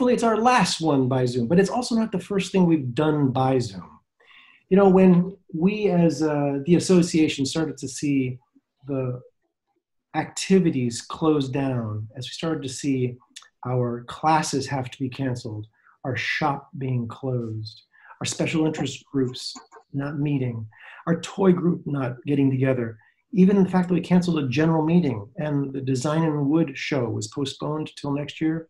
Thankfully, it's our last one by Zoom, but it's also not the first thing we've done by Zoom. You know, when we as the association started to see the activities close down, as we started to see our classes have to be canceled, our shop being closed, our special interest groups not meeting, our toy group not getting together, even the fact that we canceled a general meeting and the Design and Wood show was postponed till next year,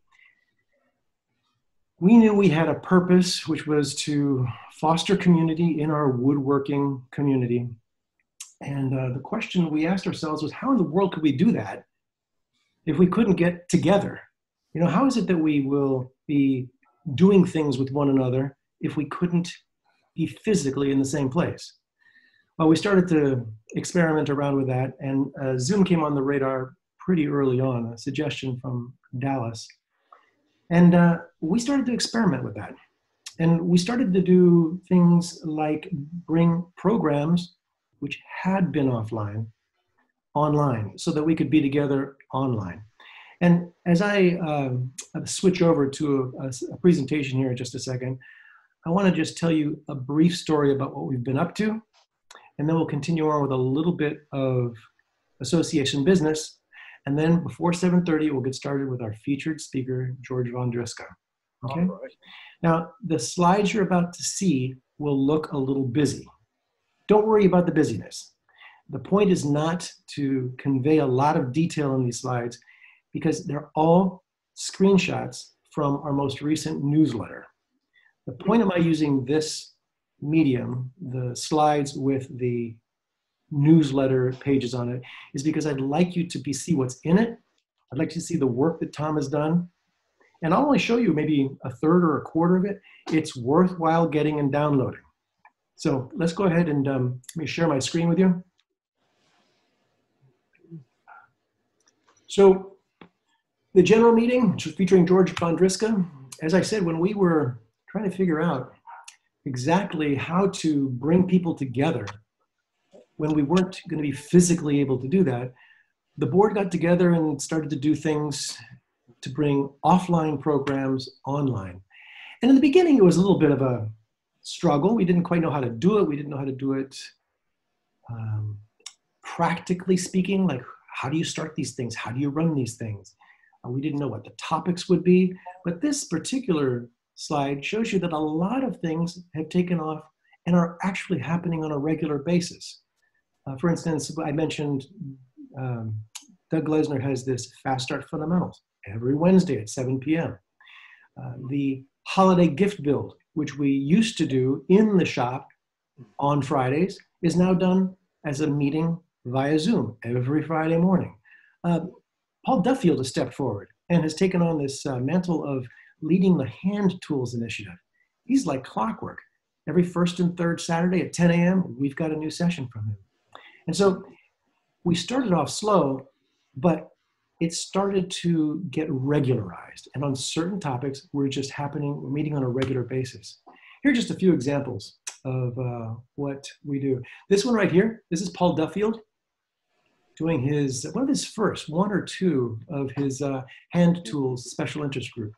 we knew we had a purpose, which was to foster community in our woodworking community. And the question we asked ourselves was, how in the world could we do that if we couldn't get together? You know, how is it that we will be doing things with one another if we couldn't be physically in the same place? Well, we started to experiment around with that, and Zoom came on the radar pretty early on, a suggestion from Dallas. And we started to experiment with that. And we started to do things like bring programs which had been offline, online, so that we could be together online. And as I switch over to a presentation here in just a second, I want to just tell you a brief story about what we've been up to, and then we'll continue on with a little bit of association business. And then before 7:30, we'll get started with our featured speaker, George Vondriska. Okay? All right. Now, the slides you're about to see will look a little busy. Don't worry about the busyness. The point is not to convey a lot of detail in these slides because they're all screenshots from our most recent newsletter. The point of my using this medium, the slides with the newsletter pages on it, is because I'd like you to see what's in it. I'd like you to see the work that Tom has done. And I'll only show you maybe a third or a quarter of it. It's worthwhile getting and downloading. So let's go ahead and let me share my screen with you. So the general meeting, which was featuring George Vondriska, as I said, when we were trying to figure out exactly how to bring people together when we weren't going to be physically able to do that, the board got together and started to do things to bring offline programs online. And in the beginning, it was a little bit of a struggle. We didn't quite know how to do it. We didn't know how to do it practically speaking, like how do you start these things? How do you run these things? We didn't know what the topics would be, but this particular slide shows you that a lot of things have taken off and are actually happening on a regular basis. For instance, I mentioned Doug Glesner has this Fast Start Fundamentals every Wednesday at 7 p.m. The holiday gift build, which we used to do in the shop on Fridays, is now done as a meeting via Zoom every Friday morning. Paul Duffield has stepped forward and has taken on this mantle of leading the hand tools initiative. He's like clockwork. Every first and third Saturday at 10 a.m., we've got a new session from him. And so we started off slow, but it started to get regularized. And on certain topics, we're meeting on a regular basis. Here are just a few examples of what we do. This one right here, this is Paul Duffield doing one of his first, one or two of his hand tools special interest group.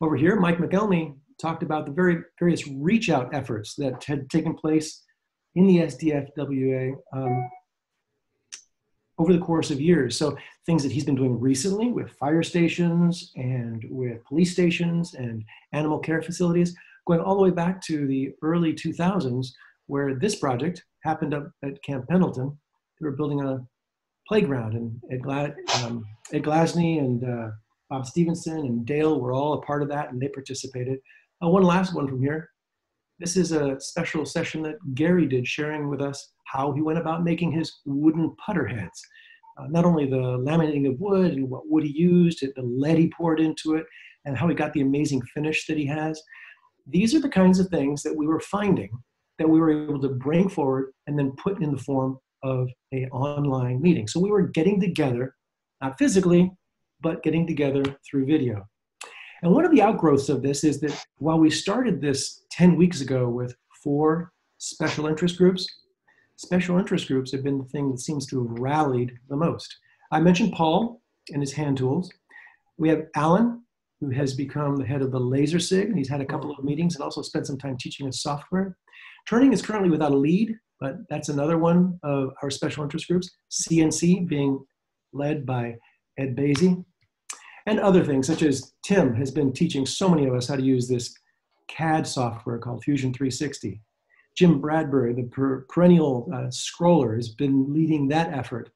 Over here, Mike McElney talked about the various reach out efforts that had taken place in the SDFWA over the course of years. So things that he's been doing recently with fire stations and with police stations and animal care facilities, going all the way back to the early 2000s, where this project happened up at Camp Pendleton. They were building a playground, and Ed Glasney and Bob Stevenson and Dale were all a part of that, and they participated. One last one from here. This is a special session that Gary did, sharing with us how he went about making his wooden putter heads. Not only the laminating of wood and what wood he used, the lead he poured into it, and how he got the amazing finish that he has. These are the kinds of things that we were finding that we were able to bring forward and then put in the form of an online meeting. So we were getting together, not physically, but getting together through video. And one of the outgrowths of this is that while we started this 10 weeks ago with 4 special interest groups have been the thing that seems to have rallied the most. I mentioned Paul and his hand tools. We have Alan who has become the head of the Laser SIG, and he's had a couple of meetings and also spent some time teaching us software. Turning is currently without a lead, but that's another one of our special interest groups, CNC being led by Ed Basie, and other things such as Tim has been teaching so many of us how to use this CAD software called Fusion 360. Jim Bradbury, the perennial scroller, has been leading that effort.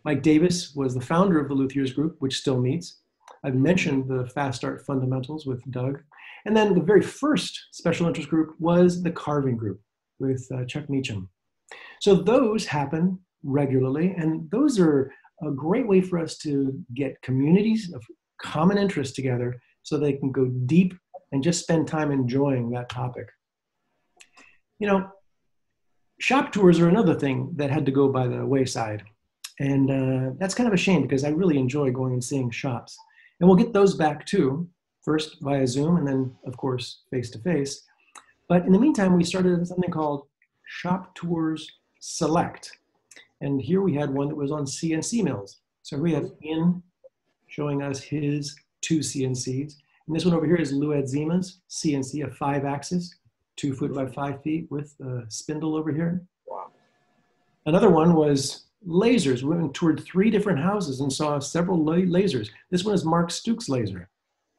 Mike Davis was the founder of the Luthiers Group, which still meets. I've mentioned the Fast Start Fundamentals with Doug. And then the very first special interest group was the Carving Group with Chuck Meacham. So those happen regularly, and those are a great way for us to get communities of common interest together so they can go deep and just spend time enjoying that topic. You know, shop tours are another thing that had to go by the wayside. And that's kind of a shame because I really enjoy going and seeing shops. And we'll get those back too, first via Zoom and then, of course, face-to-face. But in the meantime, we started something called Shop Tours Select. And here we had one that was on CNC mills. So we have Ian showing us his 2 CNCs. And this one over here is Lou Zima's CNC, a 5-axis, 2 foot by 5 feet with a spindle over here. Wow. Another one was lasers. We went and toured 3 different houses and saw several lasers. This one is Mark Stuke's laser.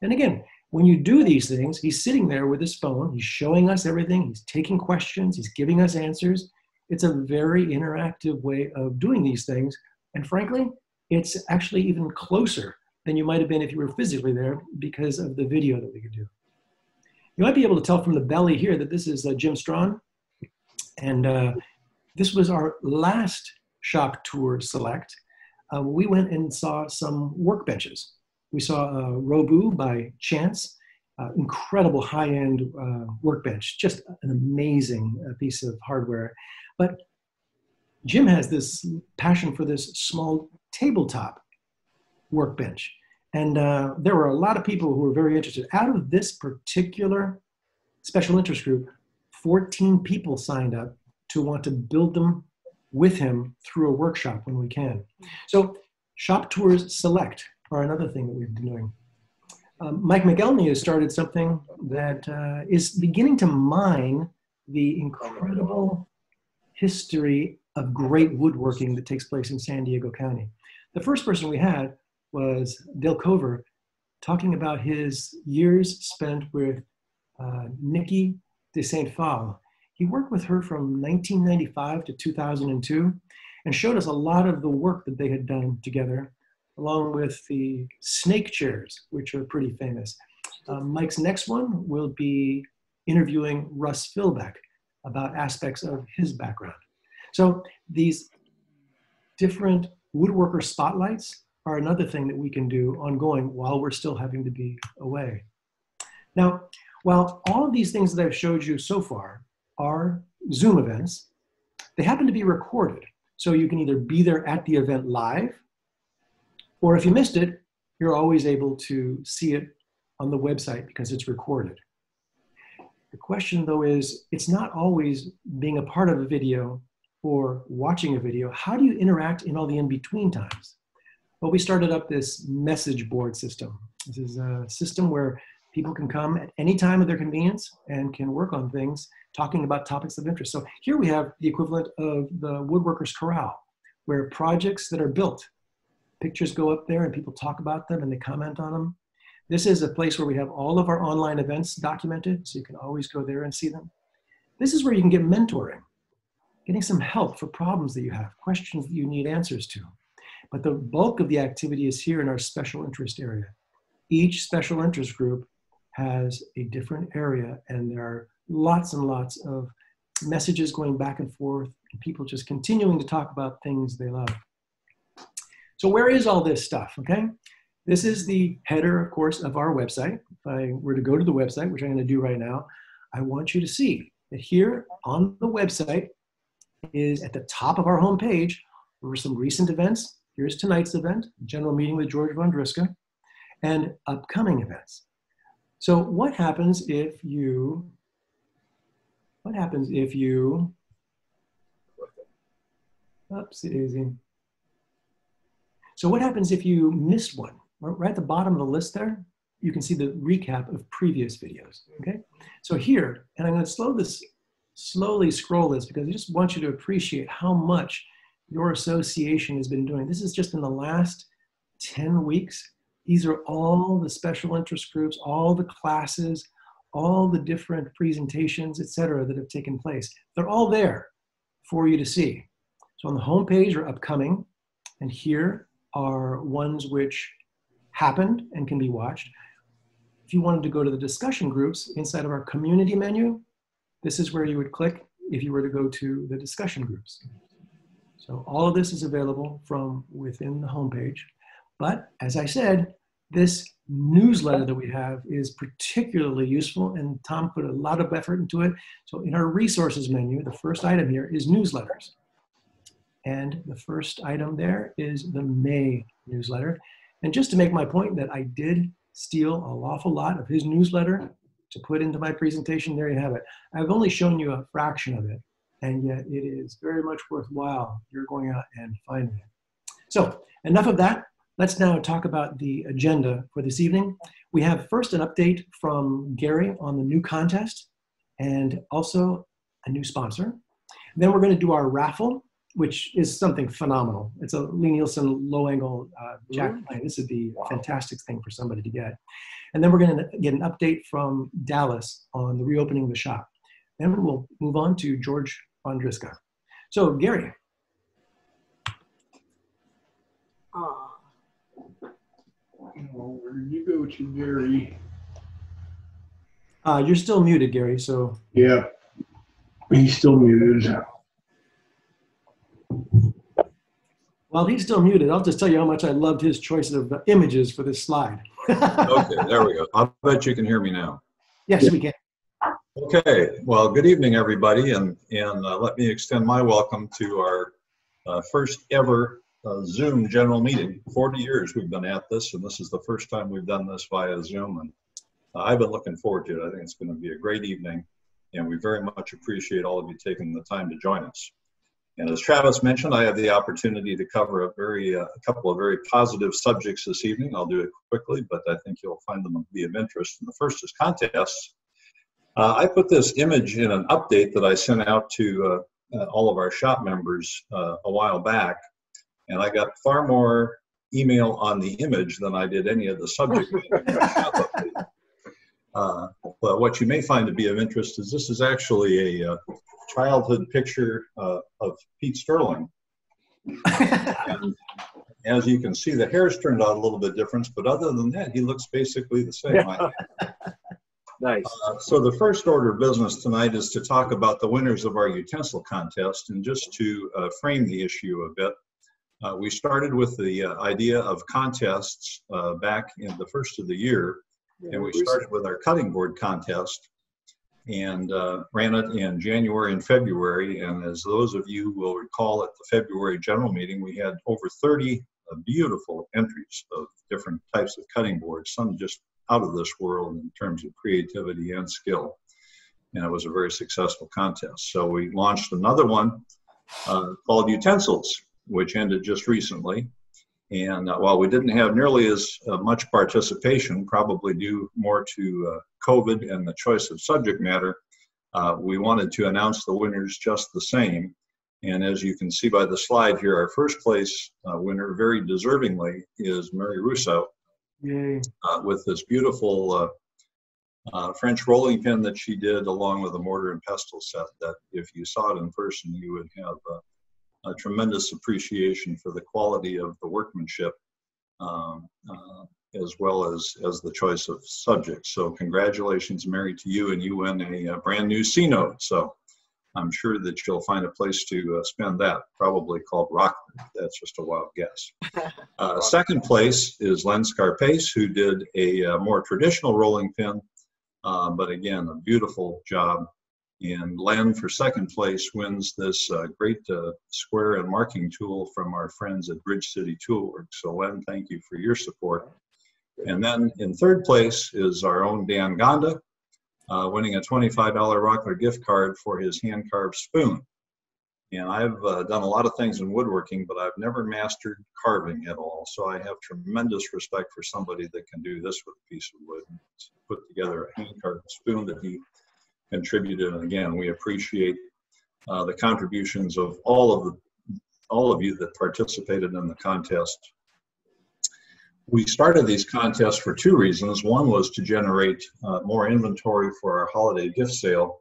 And again, when you do these things, he's sitting there with his phone, he's showing us everything, he's taking questions, he's giving us answers. It's a very interactive way of doing these things. And frankly, it's actually even closer than you might have been if you were physically there because of the video that we could do. You might be able to tell from the belly here that this is Jim Strawn. And this was our last shop tour select. We went and saw some workbenches. We saw Robu by Chance, incredible high-end workbench, just an amazing piece of hardware. But Jim has this passion for this small tabletop workbench. And there were a lot of people who were very interested. Out of this particular special interest group, 14 people signed up to want to build them with him through a workshop when we can. So Shop Tours Select are another thing that we've been doing. Mike McElney has started something that is beginning to mine the incredible history of great woodworking that takes place in San Diego County. The first person we had was Dale Cover talking about his years spent with Nikki de Saint Phal. He worked with her from 1995 to 2002 and showed us a lot of the work that they had done together, along with the snake chairs, which are pretty famous. Mike's next one will be interviewing Russ Philbeck about aspects of his background. So these different woodworker spotlights are another thing that we can do ongoing while we're still having to be away. Now, while all of these things that I've showed you so far are Zoom events, they happen to be recorded. So you can either be there at the event live, or if you missed it, you're always able to see it on the website because it's recorded. The question though is, it's not always being a part of a video or watching a video. How do you interact in all the in-between times? Well, we started up this message board system. This is a system where people can come at any time of their convenience and can work on things, talking about topics of interest. So here we have the equivalent of the Woodworkers Corral, where projects that are built, pictures go up there and people talk about them and they comment on them. This is a place where we have all of our online events documented, so you can always go there and see them. This is where you can get mentoring, getting some help for problems that you have, questions that you need answers to. But the bulk of the activity is here in our special interest area. Each special interest group has a different area, and there are lots and lots of messages going back and forth, and people just continuing to talk about things they love. So where is all this stuff, okay? This is the header, of course, of our website. If I were to go to the website, which I'm gonna do right now, I want you to see that here on the website is at the top of our homepage, there were some recent events. Here's tonight's event, general meeting with George Vondriska, and upcoming events. So what happens if you, oops, daisy. So what happens if you missed one? right at the bottom of the list there, you can see the recap of previous videos, okay? So here, and I'm gonna slowly scroll this because I just want you to appreciate how much your association has been doing. This is just in the last 10 weeks. These are all the special interest groups, all the classes, all the different presentations, et cetera, that have taken place. They're all there for you to see. So on the homepage are upcoming, and here are ones which happened and can be watched. If you wanted to go to the discussion groups inside of our community menu, this is where you would click if you were to go to the discussion groups. So all of this is available from within the homepage. But as I said, this newsletter that we have is particularly useful, and Tom put a lot of effort into it. So in our resources menu, the first item here is newsletters. And the first item there is the May newsletter. And just to make my point that I did steal an awful lot of his newsletter to put into my presentation, there you have it. I've only shown you a fraction of it, and yet it is very much worthwhile. You're going out and finding it. So enough of that. Let's now talk about the agenda for this evening. We have first an update from Gary on the new contest and also a new sponsor. Then we're going to do our raffle, which is something phenomenal. It's a Lee Nielsen low-angle jack plane. This would be a fantastic thing for somebody to get. And then we're going to get an update from Dallas on the reopening of the shop. Then we'll move on to George Vondriska. So, Gary. Oh, where did you go to, Gary? You're still muted, Gary, so. Yeah, he's still muted. While he's still muted, I'll just tell you how much I loved his choice of images for this slide. Okay, there we go. I'll bet you can hear me now. Yes, we can. Okay, well, good evening, everybody, and let me extend my welcome to our first ever Zoom general meeting. 40 years we've been at this, and this is the first time we've done this via Zoom, and I've been looking forward to it. I think it's going to be a great evening, and we very much appreciate all of you taking the time to join us. And as Travis mentioned, I have the opportunity to cover a couple of very positive subjects this evening. I'll do it quickly, but I think you'll find them to be of interest. And the first is contests. I put this image in an update that I sent out to all of our shop members a while back, and I got far more email on the image than I did any of the subject matter. But what you may find to be of interest is this is actually a childhood picture of Pete Sterling. And as you can see, the hair's turned out a little bit different, but other than that, he looks basically the same. Nice. So the first order of business tonight is to talk about the winners of our utensil contest. And just to frame the issue a bit, we started with the idea of contests back in the first of the year. And we started with our cutting board contest and ran it in January and February. And as those of you will recall, at the February general meeting, we had over 30 beautiful entries of different types of cutting boards, some just out of this world in terms of creativity and skill. And it was a very successful contest. So we launched another one called Utensils, which ended just recently. And while we didn't have nearly as much participation, probably due more to COVID and the choice of subject matter, we wanted to announce the winners just the same. And as you can see by the slide here, our first place winner, very deservingly, is Mary Russo. Yay. With this beautiful French rolling pin that she did, along with a mortar and pestle set that if you saw it in person, you would have a tremendous appreciation for the quality of the workmanship, as well as the choice of subjects. So congratulations, Mary, to you, and you win a brand new C note. So I'm sure that you'll find a place to spend that, probably called Rockland. That's just a wild guess. Second place is Len Scarpace, who did a more traditional rolling pin, but again, a beautiful job. And Len, for second place, wins this great square and marking tool from our friends at Bridge City Toolworks. So Len, thank you for your support. And then in third place is our own Dan Gonda, winning a $25 Rockler gift card for his hand-carved spoon. And I've done a lot of things in woodworking, but I've never mastered carving at all. So I have tremendous respect for somebody that can do this with a piece of wood. Put together a hand-carved spoon that he contributed. And again, we appreciate the contributions of all of you that participated in the contest. We started these contests for two reasons. One was to generate more inventory for our holiday gift sale.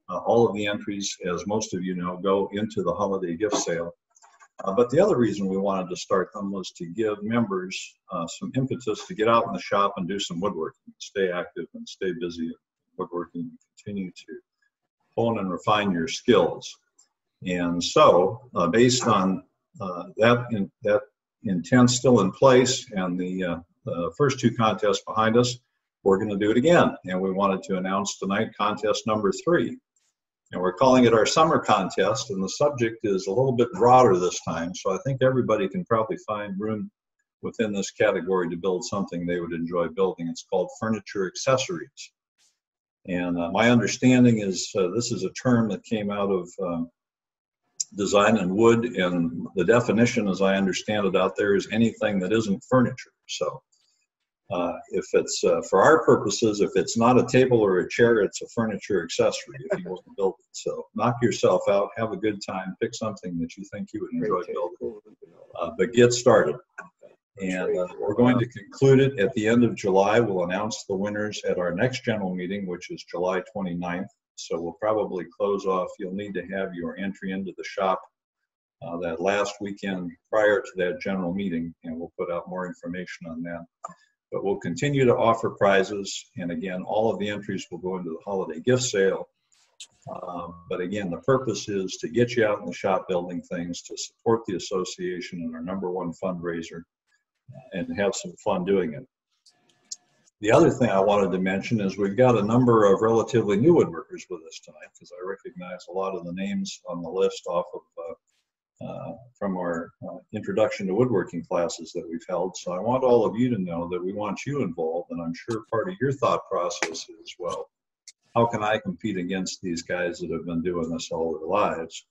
All of the entries, as most of you know, go into the holiday gift sale. But the other reason we wanted to start them was to give members some impetus to get out in the shop and do some woodworking, stay active and stay busy in woodworking, and continue to hone and refine your skills. And so, based on that intent still in place and the first two contests behind us, we're going to do it again. And we wanted to announce tonight contest number 3. And we're calling it our summer contest, and the subject is a little bit broader this time, so I think everybody can probably find room within this category to build something they would enjoy building. It's called furniture accessories. And my understanding is this is a term that came out of design and wood, and the definition, as I understand it out there, is anything that isn't furniture. So if it's, for our purposes, if it's not a table or a chair, it's a furniture accessory if you want to build it. So knock yourself out, have a good time, pick something that you think you would enjoy building, but get started. And we're going to conclude it at the end of July. We'll announce the winners at our next general meeting, which is July 29th. So we'll probably close off. You'll need to have your entry into the shop that last weekend prior to that general meeting, and we'll put out more information on that. But we'll continue to offer prizes, and again, all of the entries will go into the holiday gift sale. But again, the purpose is to get you out in the shop building things, to support the association and our #1 fundraiser, and have some fun doing it. The other thing I wanted to mention is we've got a number of relatively new woodworkers with us tonight, because I recognize a lot of the names on the list off of from our introduction to woodworking classes that we've held. So I want all of you to know that we want you involved, and I'm sure part of your thought process is, well, how can I compete against these guys that have been doing this all their lives?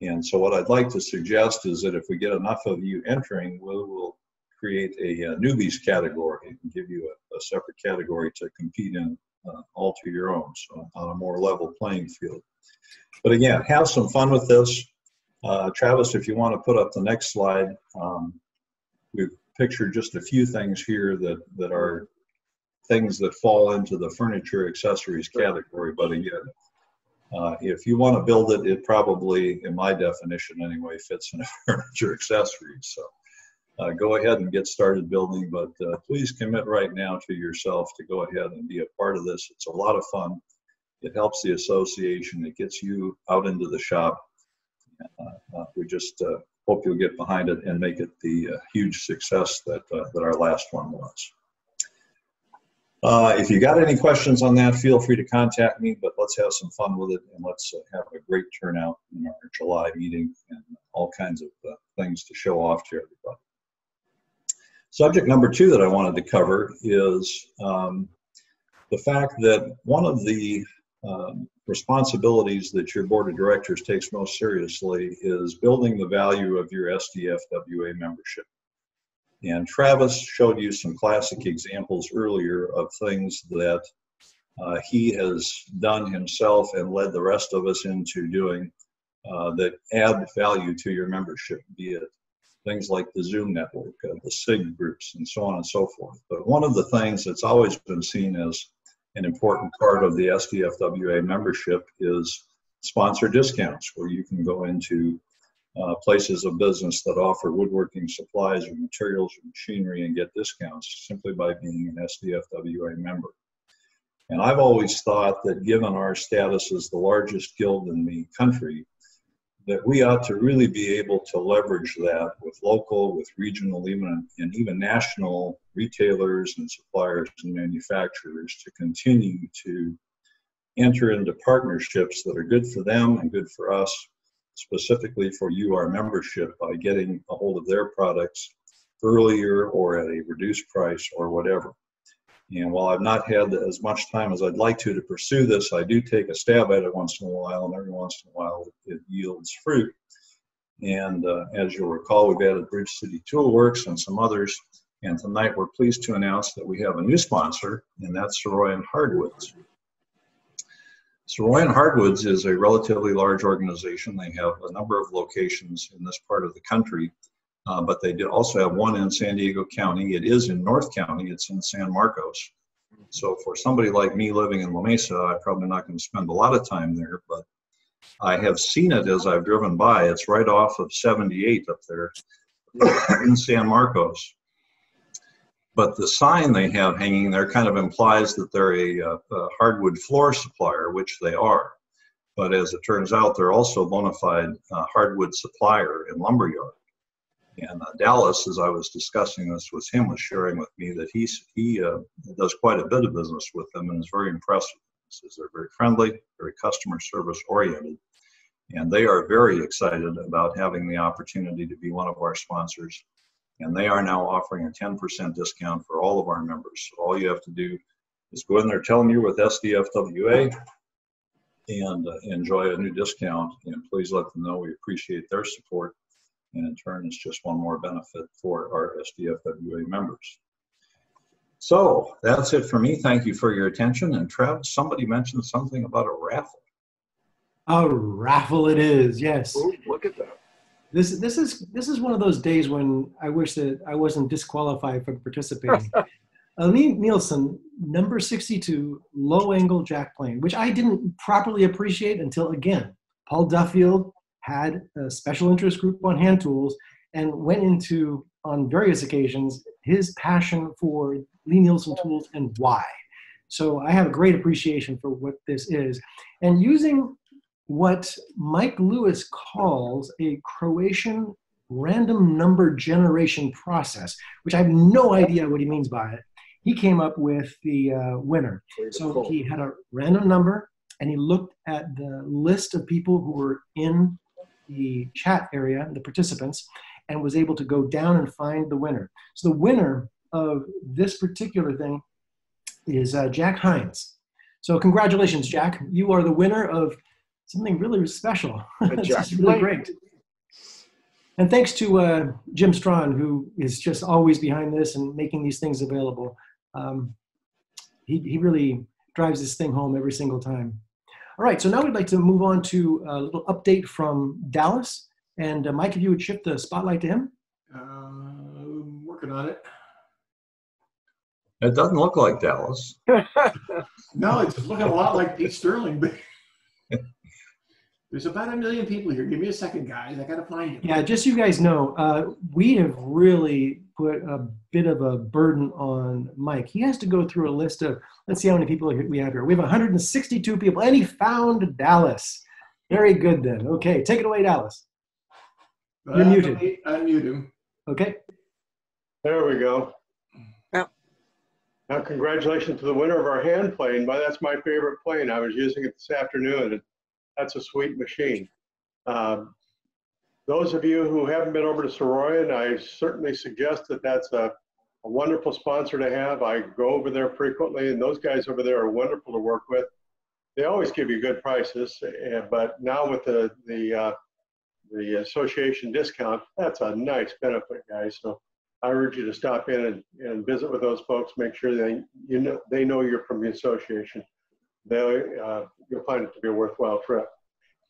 And so what I'd like to suggest is that if we get enough of you entering, we'll create a newbies category and give you a separate category to compete in all to your own, so on a more level playing field. But again, have some fun with this. Travis, if you want to put up the next slide, we've pictured just a few things here that are things that fall into the furniture accessories category. But again, if you want to build it, it probably, in my definition anyway, fits in a furniture accessories. So go ahead and get started building, but please commit right now to yourself to go ahead and be a part of this. It's a lot of fun. It helps the association. It gets you out into the shop. We just hope you'll get behind it and make it the huge success that our last one was. If you got any questions on that, feel free to contact me, but let's have some fun with it, and let's have a great turnout in our July meeting and all kinds of things to show off to everybody. Subject number 2 that I wanted to cover is the fact that one of the responsibilities that your board of directors takes most seriously is building the value of your SDFWA membership. And Travis showed you some classic examples earlier of things that he has done himself and led the rest of us into doing that add value to your membership, be it things like the Zoom network, the SIG groups, and so on and so forth. But one of the things that's always been seen as an important part of the SDFWA membership is sponsor discounts, where you can go into places of business that offer woodworking supplies or materials or machinery and get discounts simply by being an SDFWA member. And I've always thought that given our status as the largest guild in the country, that we ought to really be able to leverage that with local, with regional, and even national retailers and suppliers and manufacturers to continue to enter into partnerships that are good for them and good for us, specifically for you, our membership, by getting a hold of their products earlier or at a reduced price or whatever. And while I've not had as much time as I'd like to pursue this, I do take a stab at it once in a while, and every once in a while it yields fruit. And as you'll recall, we've added Bridge City Tool Works and some others. And tonight we're pleased to announce that we have a new sponsor, and that's Saroyan Hardwoods. Saroyan Hardwoods is a relatively large organization. They have a number of locations in this part of the country, but they also have one in San Diego County. It is in North County. It's in San Marcos. So for somebody like me living in La Mesa, I'm probably not going to spend a lot of time there, but I have seen it as I've driven by. It's right off of 78 up there in San Marcos. But the sign they have hanging there kind of implies that they're a hardwood floor supplier, which they are. But as it turns out, they're also a bona fide hardwood supplier and lumberyard. And Dallas, as I was discussing this with him, was sharing with me that he does quite a bit of business with them and is very impressed with them. He says they're very friendly, very customer service oriented. And they are very excited about having the opportunity to be one of our sponsors. And they are now offering a 10% discount for all of our members. So all you have to do is go in there, tell them you're with SDFWA, and enjoy a new discount. And please let them know we appreciate their support. And in turn, it's just one more benefit for our SDFWA members. So that's it for me. Thank you for your attention. And Travis, somebody mentioned something about a raffle. A raffle it is, yes. Ooh, look at that. This is one of those days when I wish that I wasn't disqualified from participating. Lee Nielsen, number 62, low angle jack plane, which I didn't properly appreciate until, again, Paul Duffield had a special interest group on hand tools and went into, on various occasions, his passion for Lee Nielsen tools and why. So I have a great appreciation for what this is. And using what Mike Lewis calls a Croatian random number generation process, which I have no idea what he means by it. He came up with the winner. So he had a random number and he looked at the list of people who were in the chat area, the participants, and was able to go down and find the winner. So the winner of this particular thing is Jack Hines. So congratulations, Jack. You are the winner of something really special. It's just really great. And thanks to Jim Strawn, who is just always behind this and making these things available. He really drives this thing home every single time. All right, so now we'd like to move on to a little update from Dallas. And Mike, if you would shift the spotlight to him. Working on it. It doesn't look like Dallas. No, it's looking a lot like Pete Sterling. But there's about 1 million people here. Give me a second, guys. I got to find him. Yeah, just so you guys know, we have really put a bit of a burden on Mike. He has to go through a list of, let's see how many people we have here. We have 162 people, and he found Dallas. Very good then. Okay, take it away, Dallas. You're muted. Unmute him. Okay. There we go. Yeah. Now, congratulations to the winner of our hand plane. That's my favorite plane. I was using it this afternoon. That's a sweet machine. Those of you who haven't been over to Saroyan, I certainly suggest that that's a wonderful sponsor to have. I go over there frequently, and those guys over there are wonderful to work with. They always give you good prices, but now with the association discount, that's a nice benefit, guys. So I urge you to stop in and visit with those folks. Make sure they know you're from the association. You'll find it to be a worthwhile trip.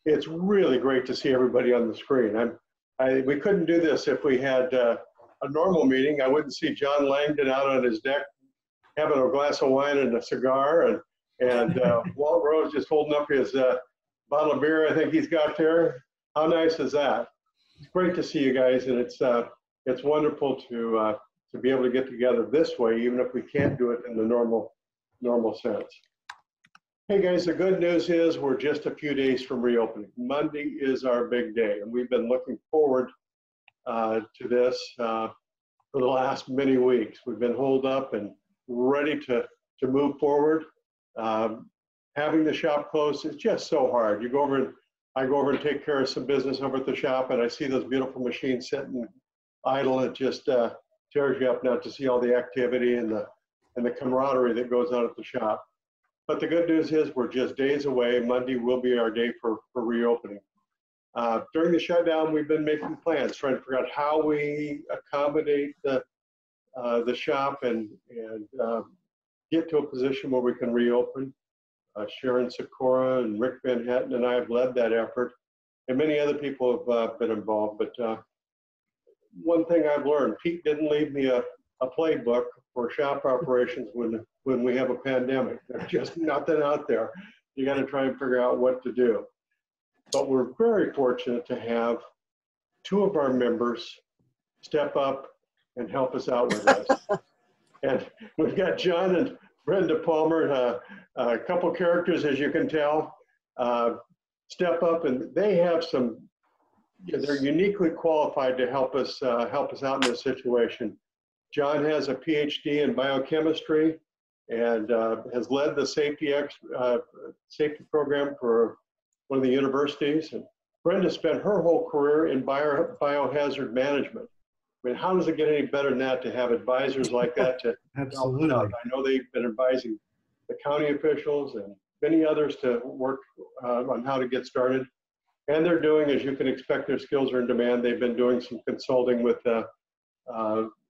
It's really great to see everybody on the screen. We couldn't do this if we had a normal meeting. I wouldn't see John Langdon out on his deck having a glass of wine and a cigar, and Walt Rose just holding up his bottle of beer I think he's got there. How nice is that? It's great to see you guys, and it's wonderful to be able to get together this way, even if we can't do it in the normal sense. Hey guys, the good news is we're just a few days from reopening. Monday is our big day, and we've been looking forward to this for the last many weeks. We've been holed up and ready to move forward. Having the shop closed is just so hard. I go over and take care of some business over at the shop, and I see those beautiful machines sitting idle. It just tears you up not to see all the activity and the camaraderie that goes on at the shop. But the good news is we're just days away. Monday will be our day for reopening. During the shutdown, we've been making plans, trying to figure out how we accommodate the shop and get to a position where we can reopen. Sharon Sikora and Rick Van Hatten and I have led that effort, and many other people have been involved. But one thing I've learned, Pete didn't leave me a playbook for shop operations when we have a pandemic. There's just nothing out there. You got to try and figure out what to do. But we're very fortunate to have two of our members step up and help us out with this. And we've got John and Brenda Palmer, a couple characters, as you can tell, step up, and they have some, they're uniquely qualified to help us out in this situation. John has a PhD in biochemistry and has led the safety program for one of the universities. And Brenda spent her whole career in biohazard management. I mean, how does it get any better than that to have advisors like that to Absolutely. help us out? I know they've been advising the county officials and many others to work on how to get started. And they're doing, as you can expect, their skills are in demand. They've been doing some consulting with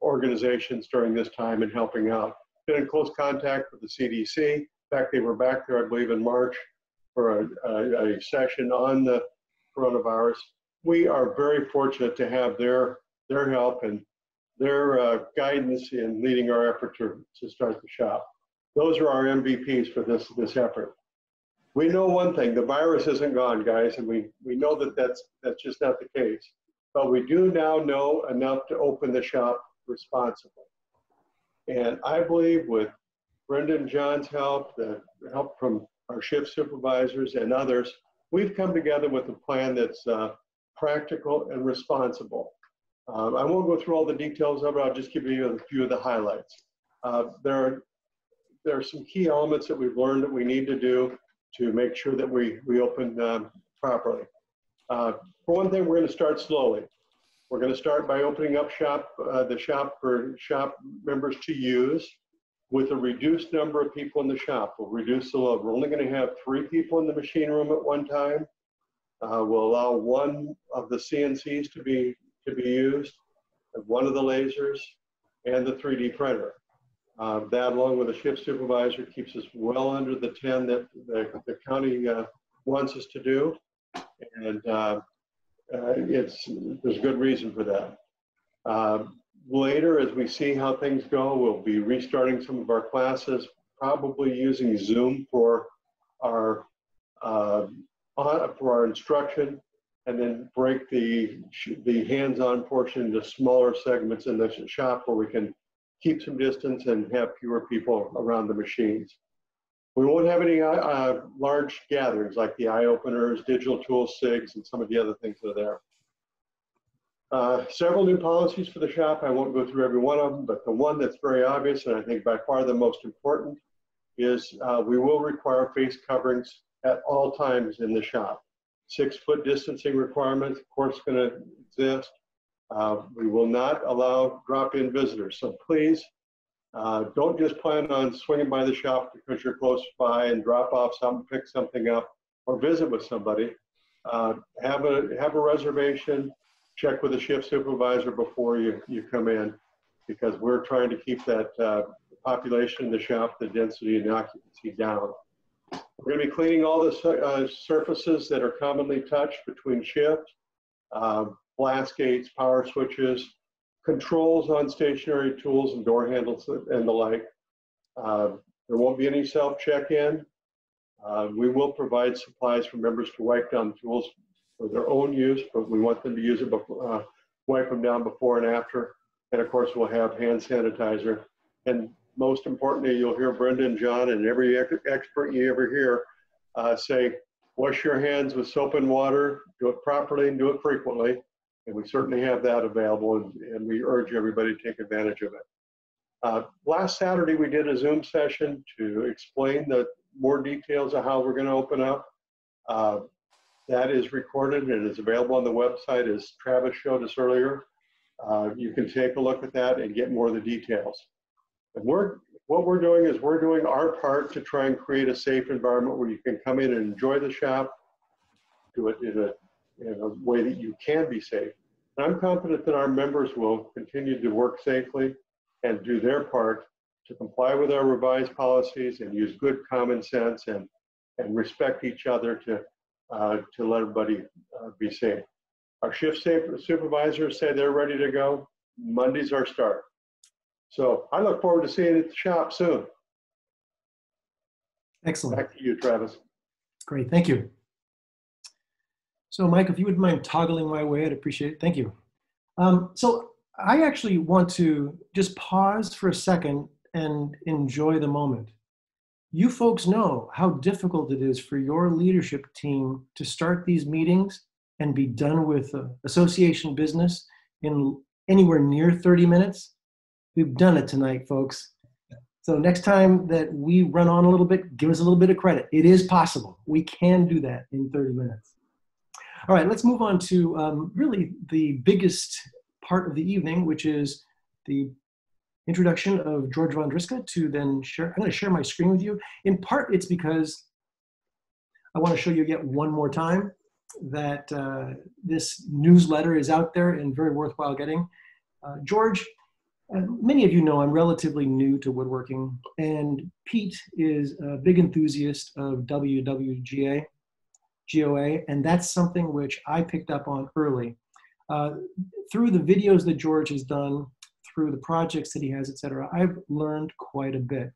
organizations during this time and helping out. Been in close contact with the CDC. In fact, they were back there, I believe, in March for a session on the coronavirus. We are very fortunate to have their help and their guidance in leading our effort to start the shop. Those are our MVPs for this effort. We know one thing, the virus isn't gone, guys, and we know that that's just not the case. But we do now know enough to open the shop responsibly. And I believe with Brenda and John's help, the help from our shift supervisors and others, we've come together with a plan that's practical and responsible. I won't go through all the details of it. I'll just give you a few of the highlights. There are some key elements that we've learned that we need to do to make sure that we open properly. For one thing, we're going to start slowly. We're going to start by opening up the shop for shop members to use with a reduced number of people in the shop. We'll reduce the load. We're only going to have 3 people in the machine room at one time. We'll allow one of the CNCs to be used, one of the lasers, and the 3D printer. That, along with a shift supervisor, keeps us well under the 10 that the county wants us to do, and there's good reason for that. Later, as we see how things go, we'll be restarting some of our classes, probably using Zoom for our instruction, and then break the hands-on portion into smaller segments in the shop where we can keep some distance and have fewer people around the machines. We won't have any large gatherings like the eye openers, digital tools, SIGs, and some of the other things that are there. Several new policies for the shop. I won't go through every one of them, but the one that's very obvious, and I think by far the most important, is we will require face coverings at all times in the shop. 6-foot distancing requirements, of course, going to exist. We will not allow drop-in visitors. So please, don't just plan on swinging by the shop because you're close by and drop off something, pick something up, or visit with somebody. Have a reservation. Check with the shift supervisor before you come in, because we're trying to keep that population in the shop, the density and occupancy down. We're going to be cleaning all the surfaces that are commonly touched between shift, blast gates, power switches, controls on stationary tools and door handles and the like. There won't be any self-check-in. We will provide supplies for members to wipe down tools for their own use, but we want them to use it before, wipe them down before and after. And of course, we'll have hand sanitizer. And most importantly, you'll hear Brenda and John and every expert you ever hear say, wash your hands with soap and water, do it properly and do it frequently. And we certainly have that available, and we urge everybody to take advantage of it. Last Saturday, we did a Zoom session to explain the more details of how we're going to open up. That is recorded and is available on the website, as Travis showed us earlier. You can take a look at that and get more of the details. And what we're doing is we're doing our part to try and create a safe environment where you can come in and enjoy the shop, do it in a in a way that you can be safe. And I'm confident that our members will continue to work safely and do their part to comply with our revised policies and use good common sense and respect each other to let everybody be safe. Our shift supervisors say they're ready to go. Monday's our start. So I look forward to seeing you at the shop soon. Excellent. Back to you, Travis. Great, thank you. So Mike, if you wouldn't mind toggling my way, I'd appreciate it. Thank you. So I actually want to just pause for a second and enjoy the moment. You folks know how difficult it is for your leadership team to start these meetings and be done with association business in anywhere near 30 minutes. We've done it tonight, folks. So next time that we run on a little bit, give us a little bit of credit. It is possible. We can do that in 30 minutes. All right, let's move on to really the biggest part of the evening, which is the introduction of George Vondriska to then share. I'm going to share my screen with you. In part, it's because I want to show you yet one more time that this newsletter is out there and very worthwhile getting. George, many of you know I'm relatively new to woodworking, and Pete is a big enthusiast of WWGA, GOA, and that's something which I picked up on early. Through the videos that George has done, through the projects that he has, etc., I've learned quite a bit.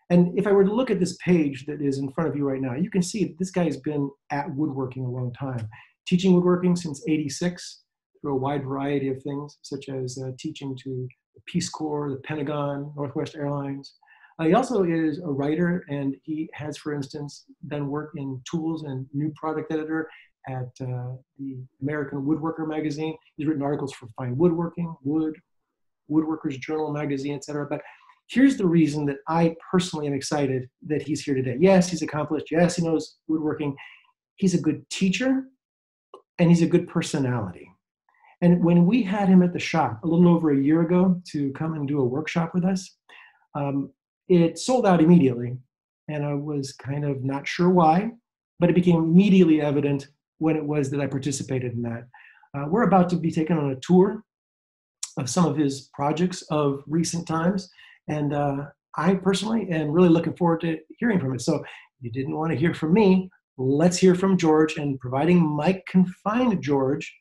And if I were to look at this page that is in front of you right now, you can see that this guy has been at woodworking a long time, teaching woodworking since '86 through a wide variety of things, such as teaching to the Peace Corps, the Pentagon, Northwest Airlines. He also is a writer, and he has, for instance, done work in tools and new product editor at the American Woodworker magazine. He's written articles for Fine Woodworking, Woodworkers Journal magazine, etc. But here's the reason that I personally am excited that he's here today. Yes, he's accomplished. Yes, he knows woodworking. He's a good teacher, and he's a good personality. And when we had him at the shop a little over a year ago to come and do a workshop with us, it sold out immediately. And I was kind of not sure why, but it became immediately evident when it was that I participated in that. We're about to be taken on a tour of some of his projects of recent times. And I personally am really looking forward to hearing from it. So you didn't want to hear from me. Let's hear from George, and providing Mike can find George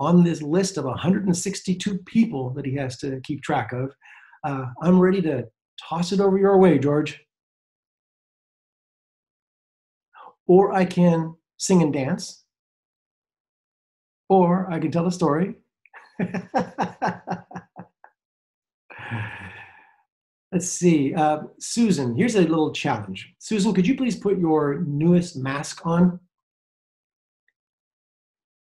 on this list of 162 people that he has to keep track of. I'm ready to toss it over your way, George. Or I can sing and dance, or I can tell a story. Let's see, Susan, here's a little challenge. Susan, could you please put your newest mask on?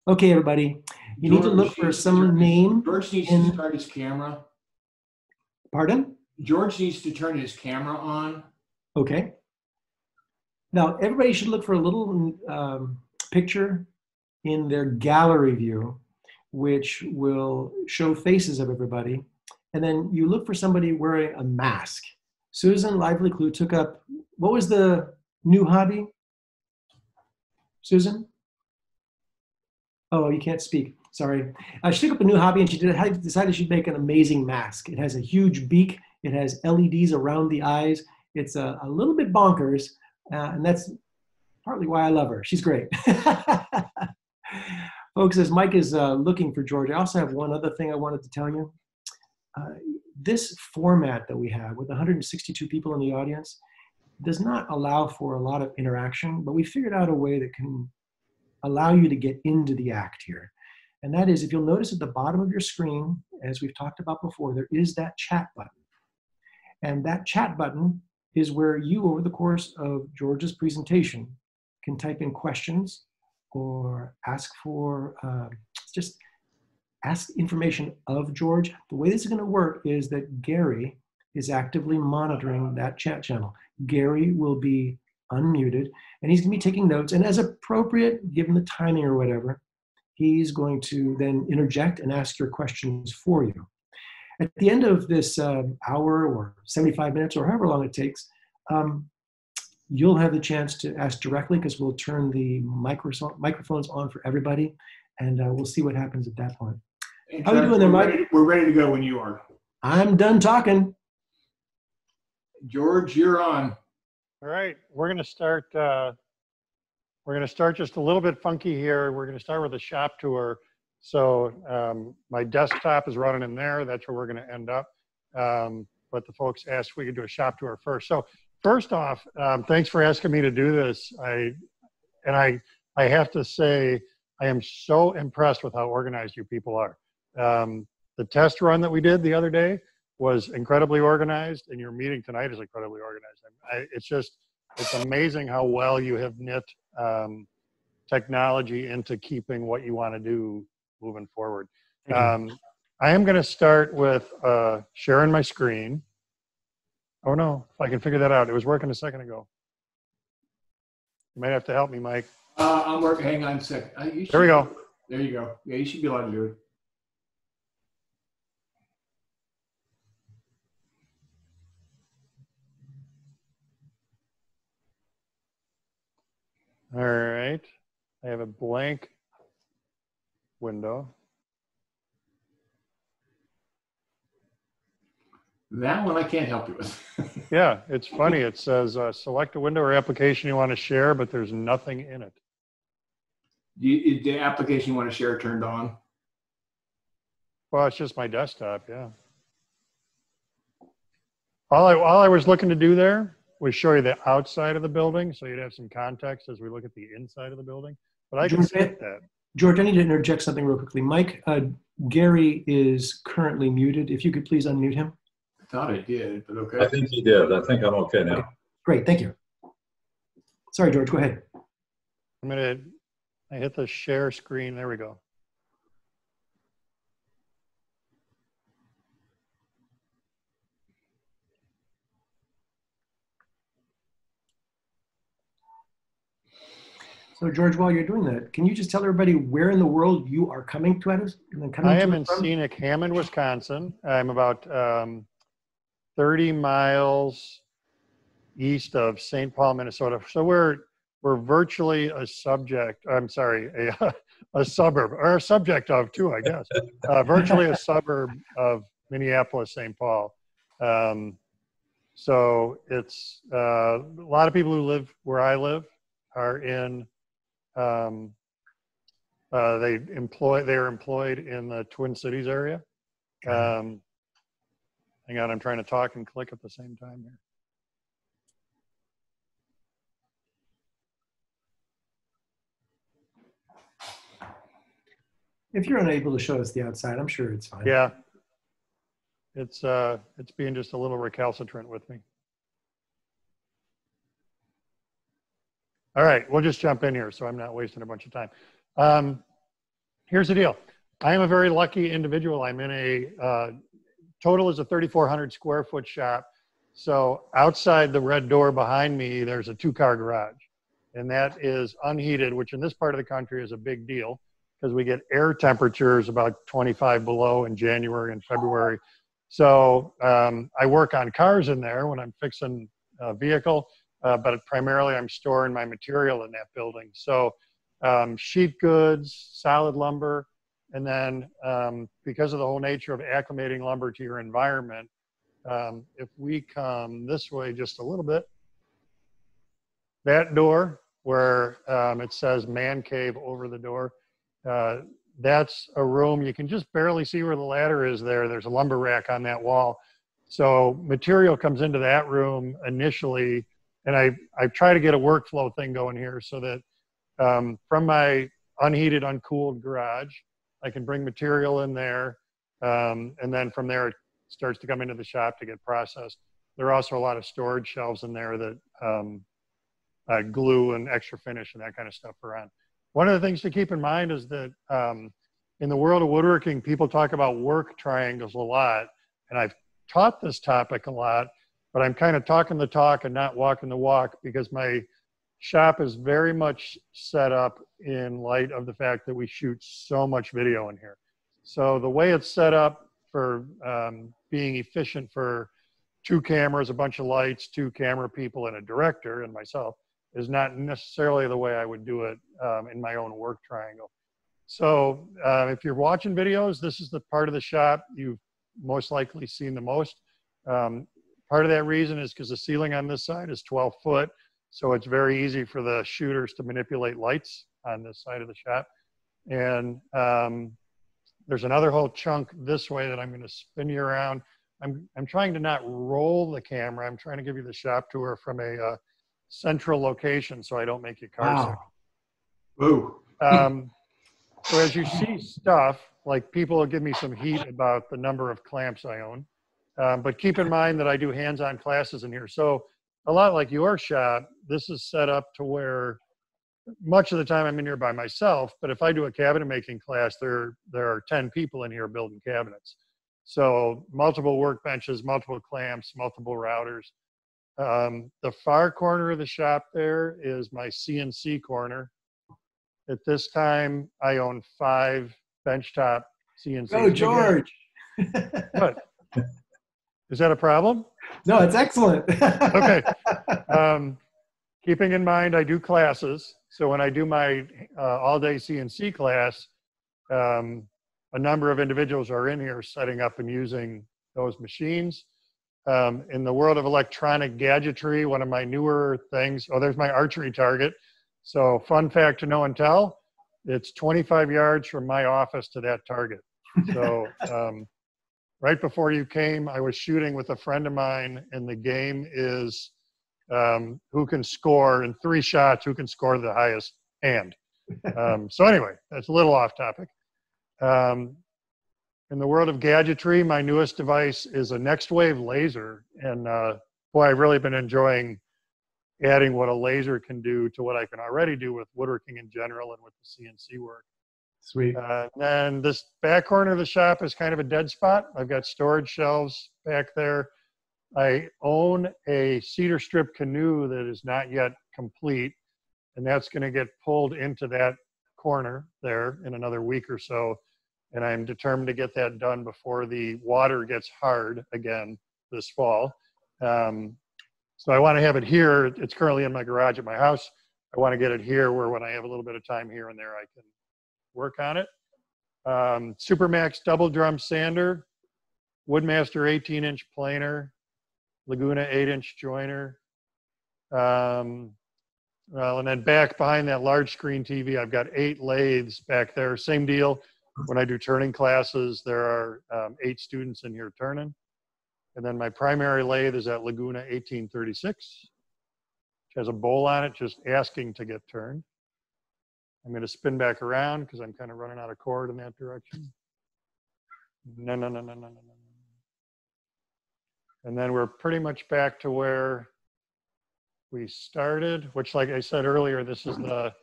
Okay, everybody, you need to look for some name. George needs to start his camera. Pardon? George needs to turn his camera on. Okay. Now, everybody should look for a little picture in their gallery view, which will show faces of everybody. And then you look for somebody wearing a mask. Susan Lively Clue took up, what was the new hobby? Susan? Oh, you can't speak, sorry. She took up a new hobby, and she decided she'd make an amazing mask. It has a huge beak. It has LEDs around the eyes. It's a little bit bonkers, and that's partly why I love her. She's great. Folks, as Mike is looking for George, I also have one other thing I wanted to tell you. This format that we have with 162 people in the audience does not allow for a lot of interaction, but we figured out a way that can allow you to get into the act here. And that is, if you'll notice at the bottom of your screen, as we've talked about before, there is that chat button. And that chat button is where you, over the course of George's presentation, can type in questions or ask for, just ask information of George. The way this is going to work is that Gary is actively monitoring that chat channel. Gary will be unmuted, and he's going to be taking notes. And as appropriate, given the timing or whatever, he's going to then interject and ask your questions for you. At the end of this hour or 75 minutes or however long it takes, you'll have the chance to ask directly, because we'll turn the microphones on for everybody. and we'll see what happens at that point. Hey, How are you doing there, Mike? We're ready to go when you are. I'm done talking. George, you're on. All right, we're going to start. We're going to start just a little bit funky here. We're going to start with a shop tour. So my desktop is running in there. That's where we're going to end up. But the folks asked if we could do a shop tour first. So first off, thanks for asking me to do this. I have to say, I am so impressed with how organized you people are. The test run that we did the other day was incredibly organized, and your meeting tonight is incredibly organized. It's amazing how well you have knit technology into keeping what you want to do moving forward. I am going to start with sharing my screen. Oh no, if I can figure that out. It was working a second ago. You might have to help me, Mike. I'm working. Hang on a second. There we go. There you go. Yeah, you should be allowed to do it. All right. I have a blank window. That one I can't help you with. Yeah, it's funny. It says select a window or application you want to share, but there's nothing in it. The application you want to share turned on? Well, it's just my desktop, yeah. All I was looking to do there was show you the outside of the building, so you'd have some context as we look at the inside of the building. But I can skip that. George, I need to interject something real quickly. Mike, Gary is currently muted. If you could please unmute him. I thought I did, but okay. I think he did. I think I'm okay now. Okay. Great, thank you. Sorry, George, go ahead. I hit the share screen. There we go. So George, while you're doing that, can you just tell everybody where in the world you are coming to us? I am in scenic Hammond, Wisconsin. I'm about 30 miles east of St. Paul, Minnesota. So we're virtually a suburb, or a subject of too, I guess. Virtually a suburb of Minneapolis, St. Paul. So it's a lot of people who live where I live are in. They're employed in the Twin Cities area. Hang on, I'm trying to talk and click at the same time here. If you're unable to show us the outside, I'm sure it's fine. Yeah, it's being just a little recalcitrant with me. All right, we'll just jump in here so I'm not wasting a bunch of time. Here's the deal. I am a very lucky individual. I'm in a, total is a 3,400 square foot shop. So outside the red door behind me, there's a 2-car garage. And that is unheated, which in this part of the country is a big deal because we get air temperatures about 25 below in January and February. So I work on cars in there when I'm fixing a vehicle. But primarily I'm storing my material in that building. So sheet goods, solid lumber, and then because of the whole nature of acclimating lumber to your environment, if we come this way just a little bit, that door where it says man cave over the door, that's a room. You can just barely see where the ladder is there. There's a lumber rack on that wall. So material comes into that room initially. And I try to get a workflow thing going here so that from my unheated, uncooled garage, I can bring material in there. And then from there, it starts to come into the shop to get processed. There are also a lot of storage shelves in there that glue and extra finish and that kind of stuff are on. One of the things to keep in mind is that in the world of woodworking, people talk about work triangles a lot. And I've taught this topic a lot. But I'm kind of talking the talk and not walking the walk because my shop is very much set up in light of the fact that we shoot so much video in here. So the way it's set up for being efficient for 2 cameras, a bunch of lights, 2 camera people, and a director, and myself, is not necessarily the way I would do it in my own work triangle. So if you're watching videos, this is the part of the shop you've most likely seen the most. Part of that reason is because the ceiling on this side is 12 foot. So it's very easy for the shooters to manipulate lights on this side of the shop. And there's another whole chunk this way that I'm going to spin you around. I'm trying to not roll the camera. I'm trying to give you the shop tour from a central location so I don't make you car sick. Ooh. So as you see stuff, like people will give me some heat about the number of clamps I own. But keep in mind that I do hands-on classes in here. So a lot like your shop, this is set up to where much of the time I'm in here by myself, but if I do a cabinet making class, there are 10 people in here building cabinets. So multiple workbenches, multiple clamps, multiple routers. The far corner of the shop there is my CNC corner. At this time, I own 5 benchtop CNCs. Go, George. What? Is that a problem? No, it's excellent. Okay. Keeping in mind, I do classes. So when I do my all-day CNC class, a number of individuals are in here setting up and using those machines. In the world of electronic gadgetry, one of my newer things, oh, there's my archery target. So fun fact to know and tell, it's 25 yards from my office to that target. So right before you came, I was shooting with a friend of mine, and the game is who can score in 3 shots, who can score the highest hand. So anyway, that's a little off topic. In the world of gadgetry, my newest device is a Next Wave laser. And boy, I've really been enjoying adding what a laser can do to what I can already do with woodworking in general and with the CNC work. Sweet. And this back corner of the shop is kind of a dead spot. I've got storage shelves back there. I own a cedar strip canoe that is not yet complete, and that's going to get pulled into that corner there in another week or so. And I'm determined to get that done before the water gets hard again this fall. So I want to have it here. It's currently in my garage at my house. I want to get it here where when I have a little bit of time here and there, I can work on it. Supermax double drum sander, Woodmaster 18-inch planer, Laguna 8-inch joiner. Well, and then back behind that large screen TV, I've got 8 lathes back there. Same deal. When I do turning classes, there are 8 students in here turning. And then my primary lathe is at Laguna 1836, which has a bowl on it just asking to get turned. I'm going to spin back around because I'm kind of running out of cord in that direction. No. And then we're pretty much back to where we started, which, like I said earlier, this is the,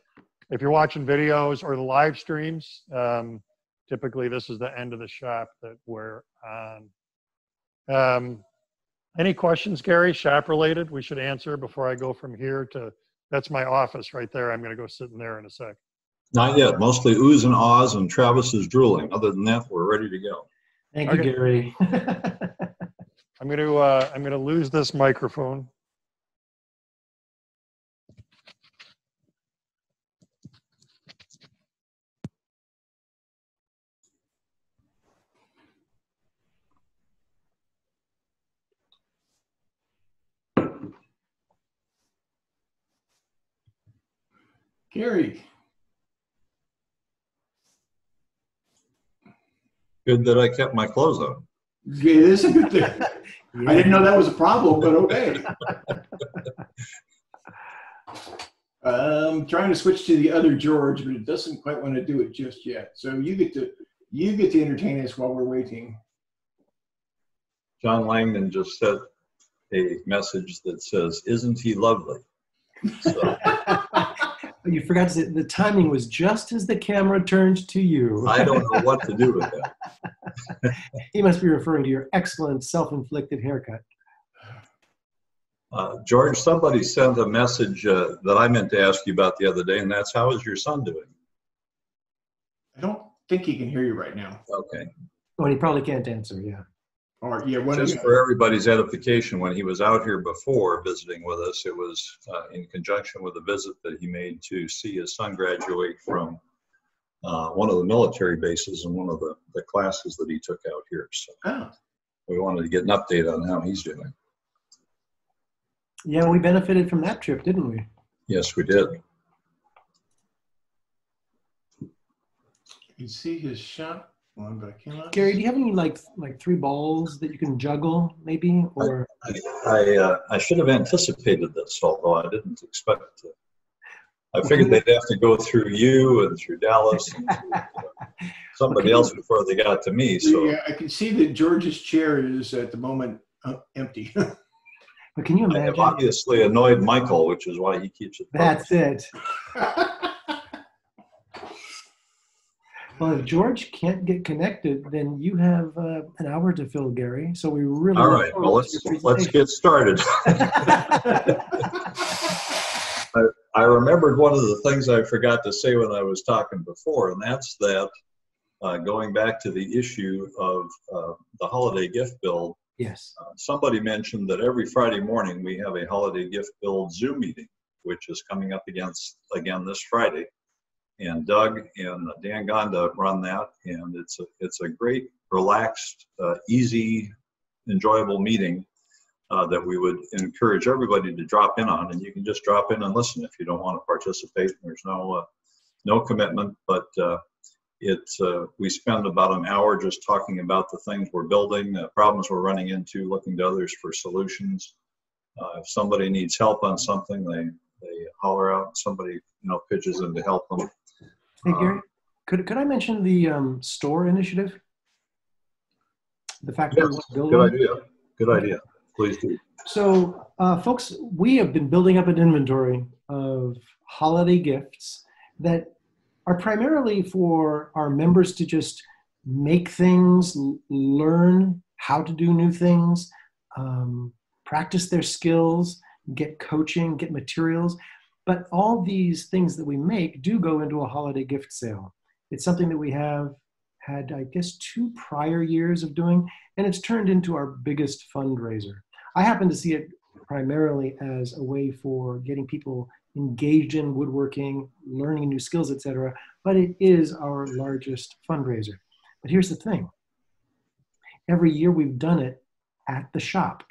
if you're watching videos or the live streams, typically this is the end of the shop that we're on. Any questions, Gary, shop related we should answer before I go from here to, that's my office right there. I'm going to go sit in there in a sec. Not yet. Mostly oohs and ahs, and Travis is drooling. Other than that, we're ready to go. Thank you, Gary. I'm going to lose this microphone. Gary. Good that I kept my clothes on. Yeah, it is a good thing. I didn't know that was a problem, but okay. I'm trying to switch to the other George, but it doesn't quite want to do it just yet. So you get to entertain us while we're waiting. John Langdon just sent a message that says, "Isn't he lovely?" So, you forgot to say the timing was just as the camera turned to you. I don't know what to do with that. He must be referring to your excellent self-inflicted haircut. George, somebody sent a message that I meant to ask you about the other day, and that's, how is your son doing? I don't think he can hear you right now. Okay. Well, he probably can't answer, yeah. Or, yeah, just for everybody's edification, when he was out here before visiting with us, it was in conjunction with a visit that he made to see his son graduate from one of the military bases in one of the classes that he took out here. So we wanted to get an update on how he's doing. Yeah, we benefited from that trip, didn't we? Yes, we did. You can see his shot one, but I cannot. Gary, do you have any like 3 balls that you can juggle, maybe? Or I should have anticipated this, although I didn't expect to. I figured they'd have to go through you and through Dallas and through somebody else before they got to me. So yeah, I can see that George's chair is at the moment empty. But can you imagine? I have obviously annoyed Michael, which is why he keeps it. That's it. Well, if George can't get connected, then you have an hour to fill, Gary. So we really all right. Well, let's get started. I remembered one of the things I forgot to say when I was talking before, and that's that going back to the issue of the holiday gift build. Yes. Somebody mentioned that every Friday morning we have a holiday gift build Zoom meeting, which is coming up again this Friday. And Doug and Dan Gonda run that, and it's a great, relaxed, easy, enjoyable meeting that we would encourage everybody to drop in on. And you can just drop in and listen if you don't want to participate. There's no commitment, but we spend about an hour just talking about the things we're building, problems we're running into, looking to others for solutions. If somebody needs help on something, they holler out. Somebody pitches in to help them. Hey Gary, could I mention the store initiative? The fact that we're building. Good idea. Please do. So, folks, we have been building up an inventory of holiday gifts that are primarily for our members to just make things, learn how to do new things, practice their skills, get coaching, get materials. But all these things that we make do go into a holiday gift sale. It's something that we have had, I guess, 2 prior years of doing, and it's turned into our biggest fundraiser. I happen to see it primarily as a way for getting people engaged in woodworking, learning new skills, etc. But it is our largest fundraiser. But here's the thing. Every year we've done it at the shop.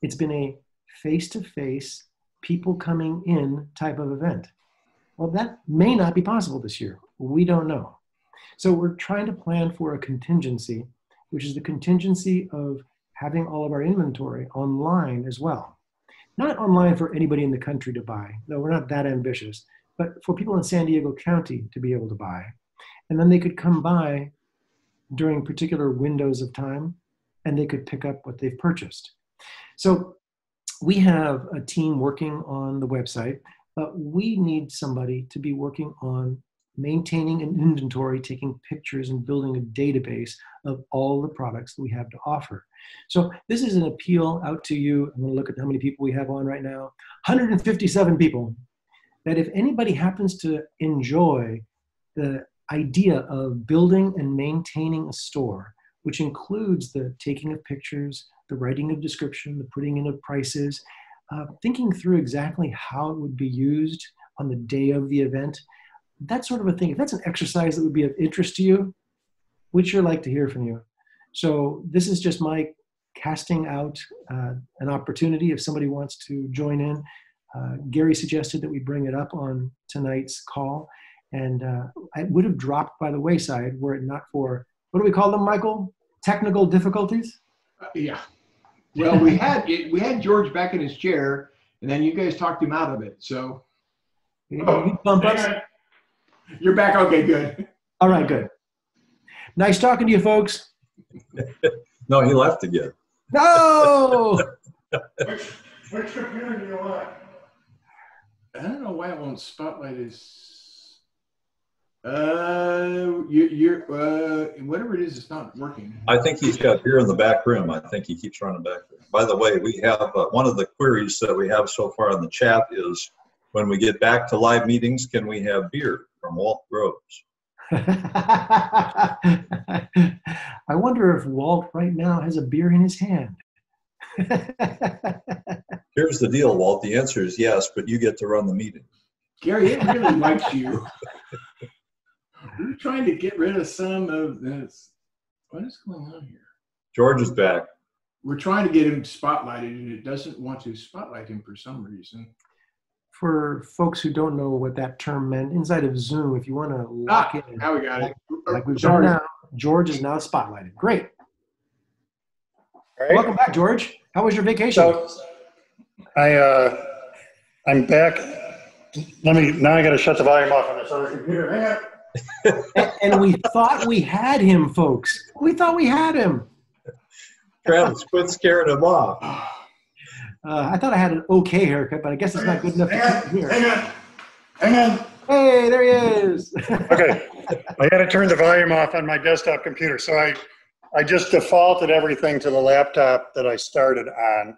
It's been a face-to-face, people coming in type of event. Well, that may not be possible this year. We don't know. So we're trying to plan for a contingency, which is the contingency of having all of our inventory online as well. Not online for anybody in the country to buy. No, we're not that ambitious, but for people in San Diego County to be able to buy. And then they could come by during particular windows of time and they could pick up what they've purchased. So we have a team working on the website, but we need somebody to be working on maintaining an inventory, taking pictures and building a database of all the products that we have to offer. So this is an appeal out to you. I'm going to look at how many people we have on right now. 157 people. That if anybody happens to enjoy the idea of building and maintaining a store, which includes the taking of pictures, the writing of description, the putting in of prices, thinking through exactly how it would be used on the day of the event, that sort of a thing. If that's an exercise that would be of interest to you, we'd sure like to hear from you. So this is just my casting out an opportunity if somebody wants to join in. Gary suggested that we bring it up on tonight's call, and I would have dropped by the wayside were it not for, what do we call them, Michael? Technical difficulties? Yeah. Well, we had George back in his chair, and then you guys talked him out of it. So Bump us? You're back. Okay, good. All right, good. Nice talking to you, folks. No, he left again. No! Which computer do you want? I don't know why it won't spotlight his. Whatever it is, it's not working. I think he's got beer in the back room. I think he keeps running back there. By the way, we have one of the queries that we have so far in the chat is, when we get back to live meetings, can we have beer from Walt Groves? I wonder if Walt right now has a beer in his hand. Here's the deal, Walt. The answer is yes, but you get to run the meeting. Gary, it really likes you. trying to get rid of some of this. What is going on here? George is back. We're trying to get him spotlighted, and it doesn't want to spotlight him for some reason. For folks who don't know what that term meant, inside of Zoom, if you want to lock in, now we got it. like we've done now, George is now spotlighted. Great. All right. Welcome back, George. How was your vacation? So I'm back. Now I got to shut the volume off on this other computer. Hang on. And we thought we had him, folks. We thought we had him. Travis, quit scaring him off. I thought I had an okay haircut, but I guess it's not good enough to keep him here. Hang on. Hey, there he is. Okay. I got to turn the volume off on my desktop computer. So I just defaulted everything to the laptop that I started on,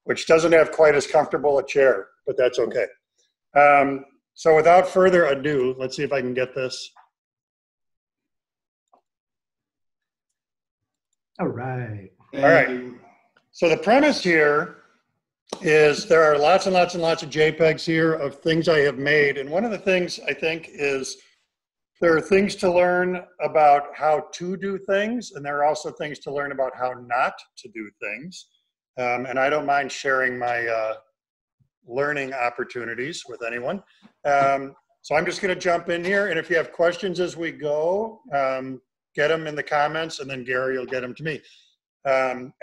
which doesn't have quite as comfortable a chair, but that's okay. So without further ado, let's see if I can get this. All right. All right. So the premise here is there are lots and lots and lots of JPEGs here of things I have made. And one of the things I think is there are things to learn about how to do things, and there are also things to learn about how not to do things. And I don't mind sharing my learning opportunities with anyone. So I'm just going to jump in here. And if you have questions as we go, get them in the comments, and then Gary will get them to me.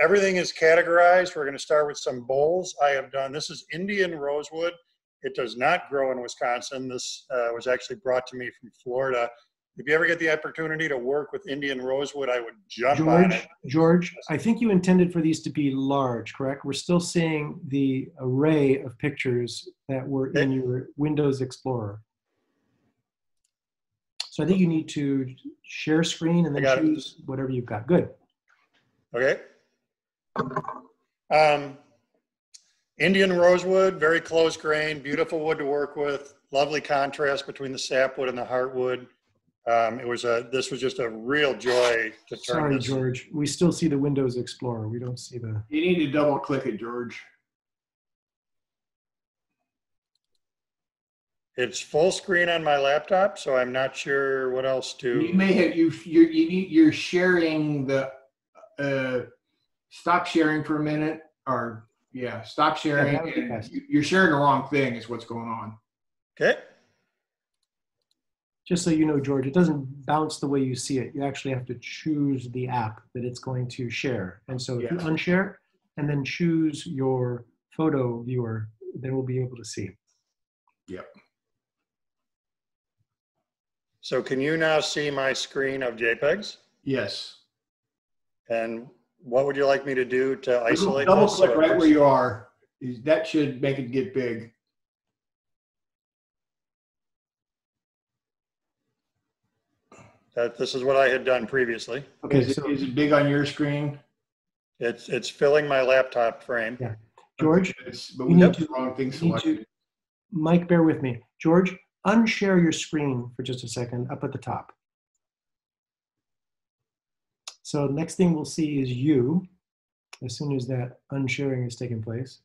Everything is categorized. We're going to start with some bowls I have done. This is Indian rosewood. It does not grow in Wisconsin. This was actually brought to me from Florida. If you ever get the opportunity to work with Indian rosewood, I would jump on it. George, I think you intended for these to be large, correct? We're still seeing the array of pictures that were in your Windows Explorer. So I think you need to share screen and then choose whatever you've got. Good. Okay. Indian rosewood, very close grain, beautiful wood to work with, lovely contrast between the sapwood and the heartwood. This was just a real joy to turn. Sorry, George. We still see the Windows Explorer. We don't see the. You need to double click it, George. It's full screen on my laptop, so I'm not sure what else to. You may have you're sharing the stop sharing for a minute, or stop sharing. Yeah, you're sharing the wrong thing is what's going on. Okay. Just so you know, George, it doesn't bounce the way you see it. You actually have to choose the app that it's going to share. And so if you unshare and then choose your photo viewer, then we'll be able to see. Yep. So can you now see my screen of JPEGs? Yes. And what would you like me to do to isolate double this? click right where you are. That should make it get big. This is what I had done previously. Okay, is it big on your screen? It's filling my laptop frame. Yeah. George, but we have the wrong thing selected. Mike, bear with me. George, unshare your screen for just a second up at the top. So next thing we'll see is you, as soon as that unsharing has taken place.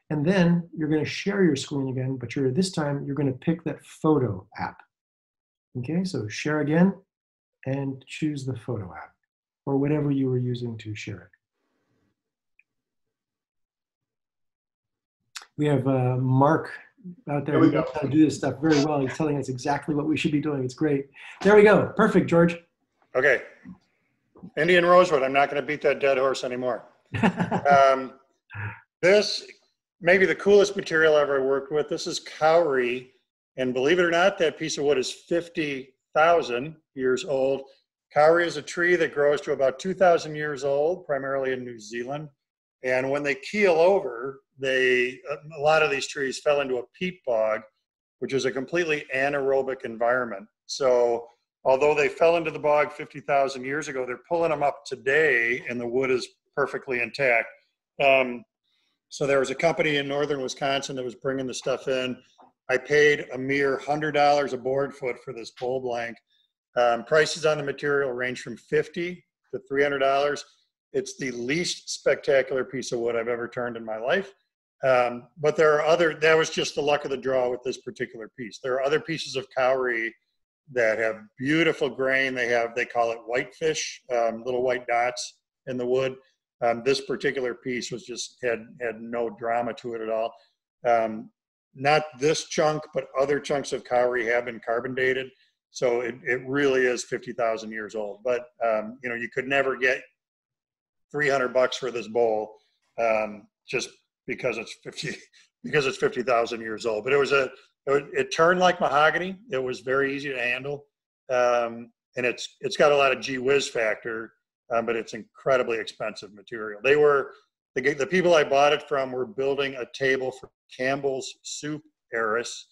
And then you're going to share your screen again, but this time you're going to pick that photo app. Okay, so share again and choose the photo app or whatever you were using to share it. We have Mark out there who knows how to do this stuff very well. He's telling us exactly what we should be doing. It's great. There we go. Perfect, George. Okay. Indian rosewood. I'm not going to beat that dead horse anymore. This may be the coolest material I've ever worked with. This is kauri. And believe it or not, that piece of wood is 50,000 years old. Kauri is a tree that grows to about 2,000 years old, primarily in New Zealand. And when they keel over, a lot of these trees fell into a peat bog, which is a completely anaerobic environment. So although they fell into the bog 50,000 years ago, they're pulling them up today and the wood is perfectly intact. So there was a company in northern Wisconsin that was bringing the stuff in. I paid a mere $100 a board foot for this bowl blank. Prices on the material range from $50 to $300. It's the least spectacular piece of wood I've ever turned in my life. But there are that was just the luck of the draw with this particular piece. There are other pieces of kauri that have beautiful grain. They call it whitefish, little white dots in the wood. This particular piece was just had no drama to it at all. Not this chunk, but other chunks of kauri have been carbon dated. So it really is 50,000 years old. But, you know, you could never get $300 for this bowl just because it's 50,000 years old. But it turned like mahogany. It was very easy to handle. And it's got a lot of gee whiz factor, but it's incredibly expensive material. The people I bought it from were building a table for Campbell's soup heiress.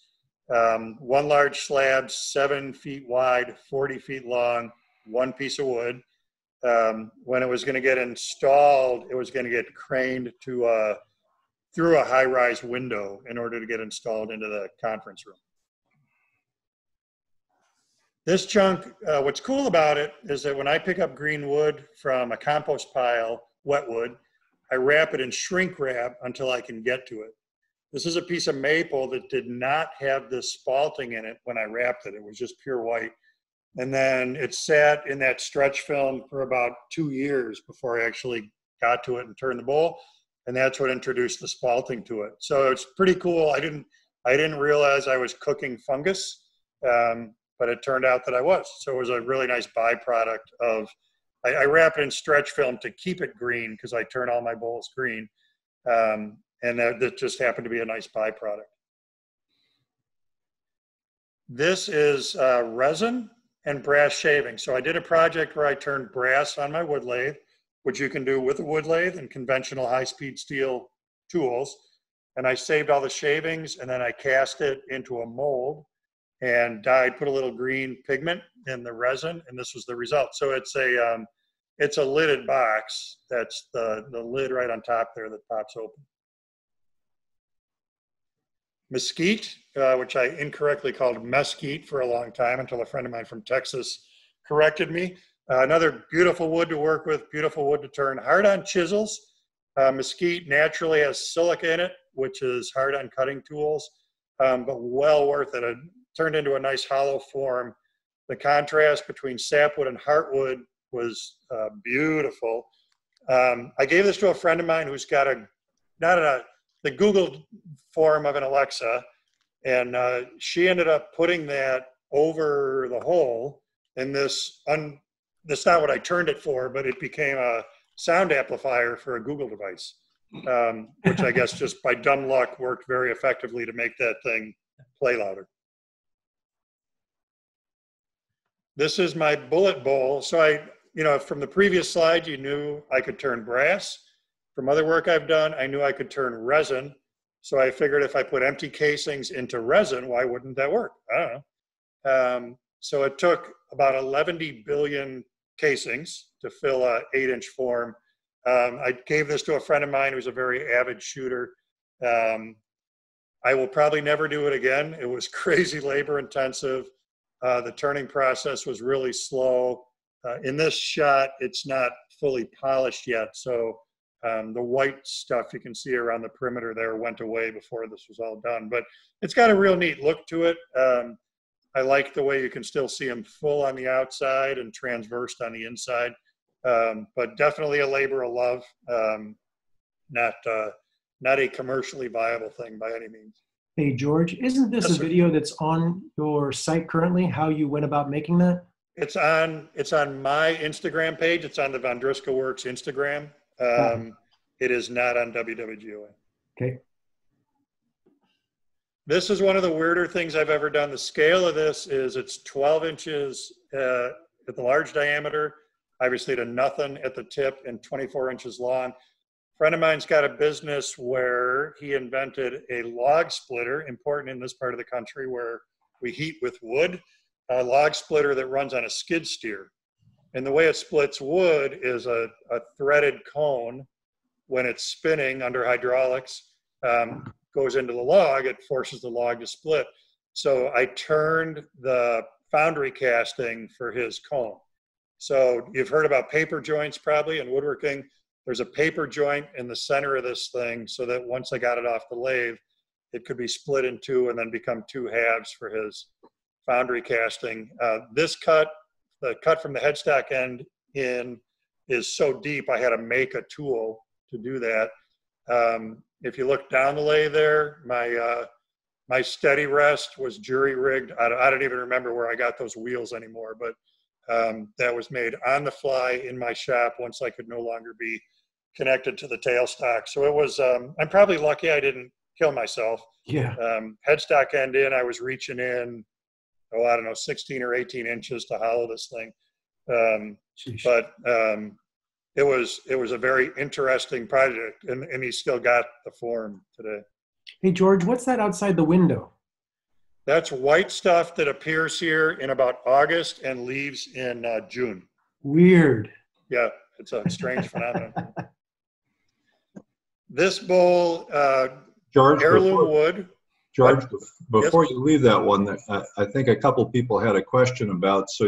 One large slab, 7 feet wide, 40 feet long, one piece of wood. When it was going to get installed, it was going to get craned through a high-rise window in order to get installed into the conference room. This chunk, what's cool about it is that when I pick up green wood from a compost pile, wet wood, I wrap it in shrink wrap until I can get to it. This is a piece of maple that did not have this spalting in it when I wrapped it. It was just pure white. And then it sat in that stretch film for about 2 years before I actually got to it and turned the bowl. And that's what introduced the spalting to it. So it's pretty cool. I didn't realize I was cooking fungus, but it turned out that I was. So it was a really nice byproduct of, I wrap it in stretch film to keep it green because I turn all my bowls green. And that just happened to be a nice byproduct. This is resin and brass shaving. So I did a project where I turned brass on my wood lathe, which you can do with a wood lathe and conventional high-speed steel tools. And I saved all the shavings, and then I cast it into a mold and put a little green pigment in the resin, and this was the result. So it's a lidded box. That's the lid right on top there that pops open. Mesquite, which I incorrectly called mesquite for a long time until a friend of mine from Texas corrected me. Another beautiful wood to work with, beautiful wood to turn. Hard on chisels. Mesquite naturally has silica in it, which is hard on cutting tools, but well worth it. It turned into a nice hollow form. The contrast between sapwood and heartwood was beautiful. I gave this to a friend of mine who's got the Google form of an Alexa, and she ended up putting that over the hole, and that's not what I turned it for, but it became a sound amplifier for a Google device, which I guess just by dumb luck worked very effectively to make that thing play louder. This is my bullet bowl. So from the previous slide, you knew I could turn brass. From other work I've done, I knew I could turn resin. So I figured if I put empty casings into resin, why wouldn't that work? I don't know. So it took about 11 billion casings to fill a 8-inch form. I gave this to a friend of mine who's a very avid shooter. I will probably never do it again. It was crazy labor intensive. The turning process was really slow. In this shot, it's not fully polished yet. So the white stuff you can see around the perimeter there went away before this was all done. But it's got a real neat look to it. I like the way you can still see them full on the outside and transversed on the inside. But definitely a labor of love. Not a commercially viable thing by any means. Hey, George, isn't this a video that's on your site currently, how you went about making that? It's on my Instagram page. It's on the Vondriska Works Instagram. It is not on WWGOA. Okay. This is one of the weirder things I've ever done. The scale of this is it's 12 inches at the large diameter, obviously to nothing at the tip, and 24 inches long. A friend of mine's got a business where he invented a log splitter, important in this part of the country where we heat with wood, a log splitter that runs on a skid steer. And the way it splits wood is a threaded cone. When it's spinning under hydraulics, goes into the log, it forces the log to split. So I turned the foundry casting for his cone. So you've heard about paper joints probably in woodworking. There's a paper joint in the center of this thing so that once I got it off the lathe, it could be split in two and then become two halves for his foundry casting. This cut, the cut from the headstock end in, is so deep I had to make a tool to do that. If you look down the lay there, my steady rest was jury rigged. I don't even remember where I got those wheels anymore, but that was made on the fly in my shop once I could no longer be connected to the tailstock. So it was, I'm probably lucky I didn't kill myself. Yeah. Headstock end in, I was reaching in, oh, I don't know, 16 or 18 inches to hollow this thing. But it was a very interesting project, and he still got the form today. Hey, George, what's that outside the window? That's white stuff that appears here in about August and leaves in June. Weird. Yeah, it's a strange phenomenon. This bowl, George, heirloom wood. George, before Yes. you leave that one, I think a couple people had a question about, so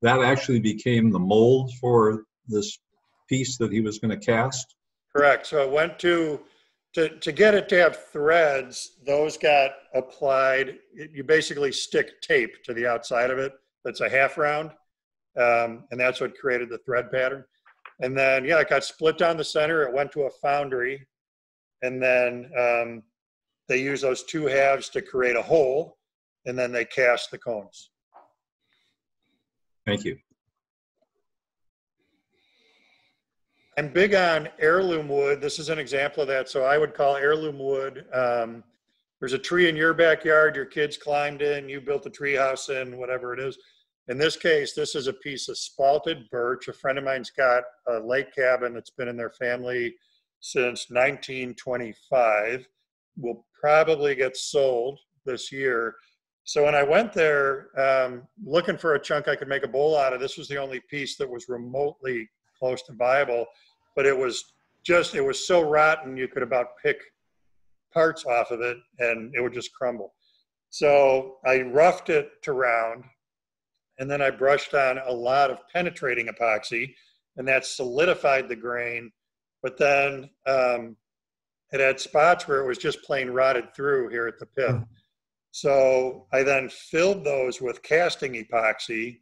that actually became the mold for this piece that he was going to cast? Correct. So it went to get it to have threads, those got applied. You basically stick tape to the outside of it. That's a half round. And that's what created the thread pattern. And then, yeah, it got split down the center. It went to a foundry. And then they use those two halves to create a hole. And then they cast the cones. Thank you. I'm big on heirloom wood. This is an example of that. So I would call heirloom wood, there's a tree in your backyard, your kids climbed in, you built a tree house in, whatever it is. In this case, this is a piece of spalted birch. A friend of mine's got a lake cabin that's been in their family since 1925. Will probably get sold this year. So when I went there looking for a chunk I could make a bowl out of, this was the only piece that was remotely close to viable, but it was so rotten you could about pick parts off of it and it would just crumble. So I roughed it to round, and then I brushed on a lot of penetrating epoxy, and that solidified the grain. But then it had spots where it was just plain rotted through here at the pit. So I then filled those with casting epoxy,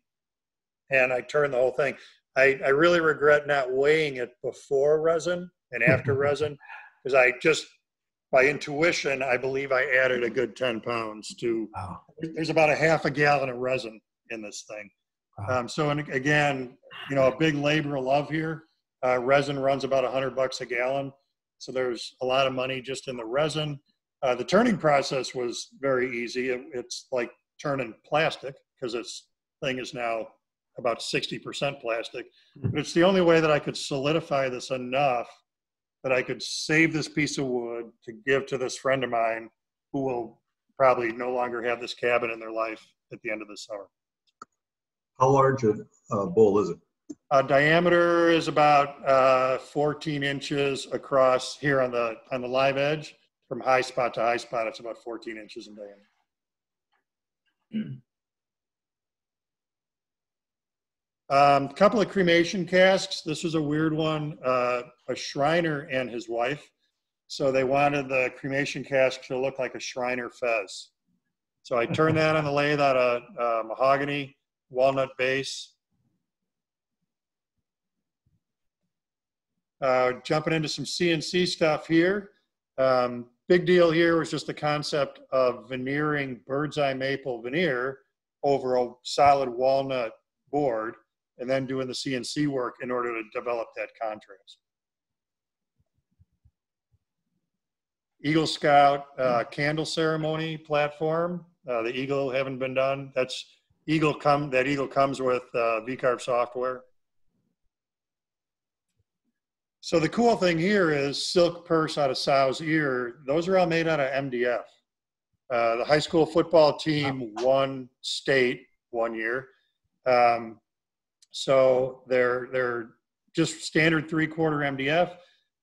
and I turned the whole thing. I really regret not weighing it before resin and after resin, because I just, by intuition, I believe I added a good 10 pounds to, Wow. There's about a half a gallon of resin in this thing. Wow. So, and again, you know, a big labor of love here. Resin runs about $100 a gallon. So there's a lot of money just in the resin. The turning process was very easy. It's like turning plastic, because this thing is now about 60% plastic. But it's the only way that I could solidify this enough that I could save this piece of wood to give to this friend of mine who will probably no longer have this cabin in their life at the end of the summer. How large a bowl is it? Diameter is about 14 inches across here on the live edge. From high spot to high spot, it's about 14 inches in diameter. Couple of cremation casks. This was a weird one. A Shriner and his wife. So they wanted the cremation cask to look like a Shriner fez. So I turned that on the lathe out of mahogany, walnut base. Jumping into some CNC stuff here. Big deal here was just the concept of veneering bird's eye maple veneer over a solid walnut board, and then doing the CNC work in order to develop that contrast. Eagle Scout candle ceremony platform. The eagle haven't been done. That eagle comes with VCarve software. So the cool thing here is silk purse out of sow's ear. Those are all made out of MDF. The high school football team won state one year. So they're just standard 3/4 MDF,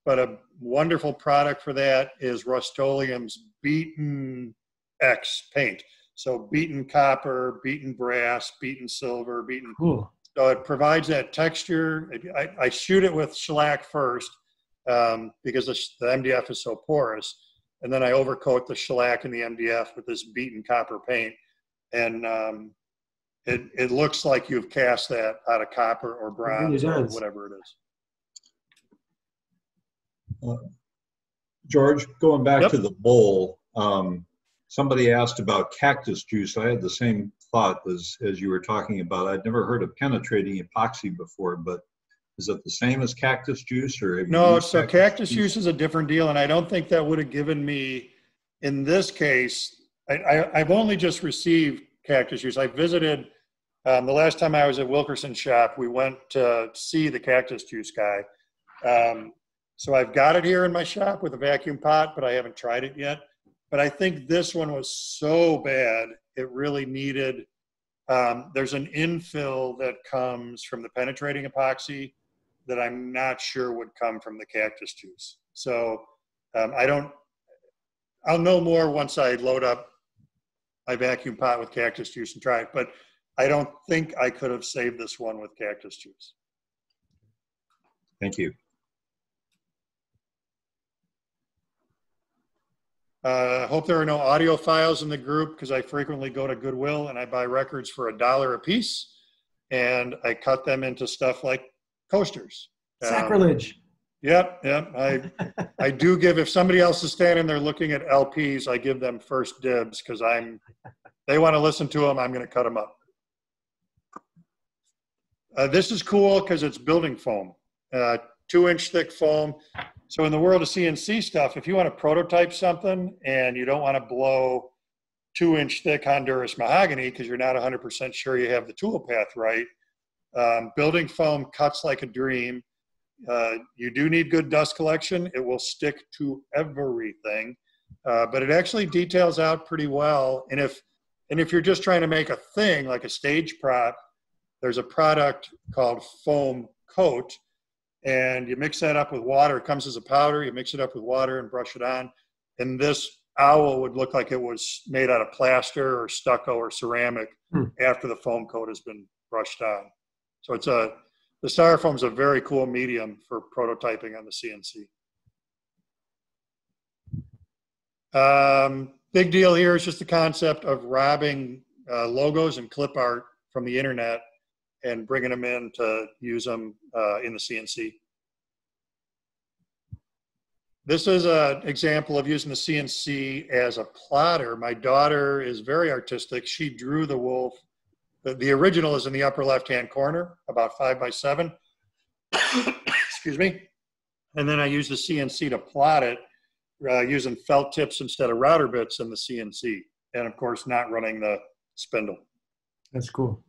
but a wonderful product for that is Rust-Oleum's Beaten X paint. So beaten copper, beaten brass, beaten silver, beaten. Cool. So it provides that texture. I shoot it with shellac first because the MDF is so porous. And then I overcoat the shellac and the MDF with this beaten copper paint. and it looks like you've cast that out of copper or bronze or whatever it is. George, going back Yep. to the bowl, somebody asked about cactus juice. I had the same thought as you were talking about. I'd never heard of penetrating epoxy before, but is it the same as cactus juice, or have you No, used so cactus juice is a different deal, and I don't think that would have given me, in this case, I've only just received cactus juice. I visited, the last time I was at Wilkerson's shop, we went to see the cactus juice guy. So I've got it here in my shop with a vacuum pot, but I haven't tried it yet. But I think this one was so bad, it really needed, there's an infill that comes from the penetrating epoxy that I'm not sure would come from the cactus juice. So I'll know more once I load up my vacuum pot with cactus juice and try it, but I don't think I could have saved this one with cactus juice. Thank you. I hope there are no audio files in the group, because I frequently go to Goodwill and I buy records for $1 a piece, and I cut them into stuff like coasters. Sacrilege. Yep. I do give, if somebody else is standing there looking at LPs, I give them first dibs, because they want to listen to them, I'm going to cut them up. This is cool because it's building foam, 2-inch thick foam. So in the world of CNC stuff, if you want to prototype something and you don't want to blow 2-inch thick Honduras mahogany because you're not 100% sure you have the tool path right, building foam cuts like a dream. You do need good dust collection. It will stick to everything, but it actually details out pretty well. And if you're just trying to make a thing like a stage prop, there's a product called Foam Coat, and you mix that up with water. It comes as a powder. You mix it up with water and brush it on. And this owl would look like it was made out of plaster or stucco or ceramic after the foam coat has been brushed on. So the styrofoam is a very cool medium for prototyping on the CNC. Big deal here is just the concept of robbing logos and clip art from the internet and bringing them in to use them in the CNC. This is an example of using the CNC as a plotter. My daughter is very artistic. She drew the wolf. The original is in the upper left-hand corner, about 5 by 7. Excuse me. And then I use the CNC to plot it using felt tips instead of router bits in the CNC. And of course, not running the spindle. That's cool.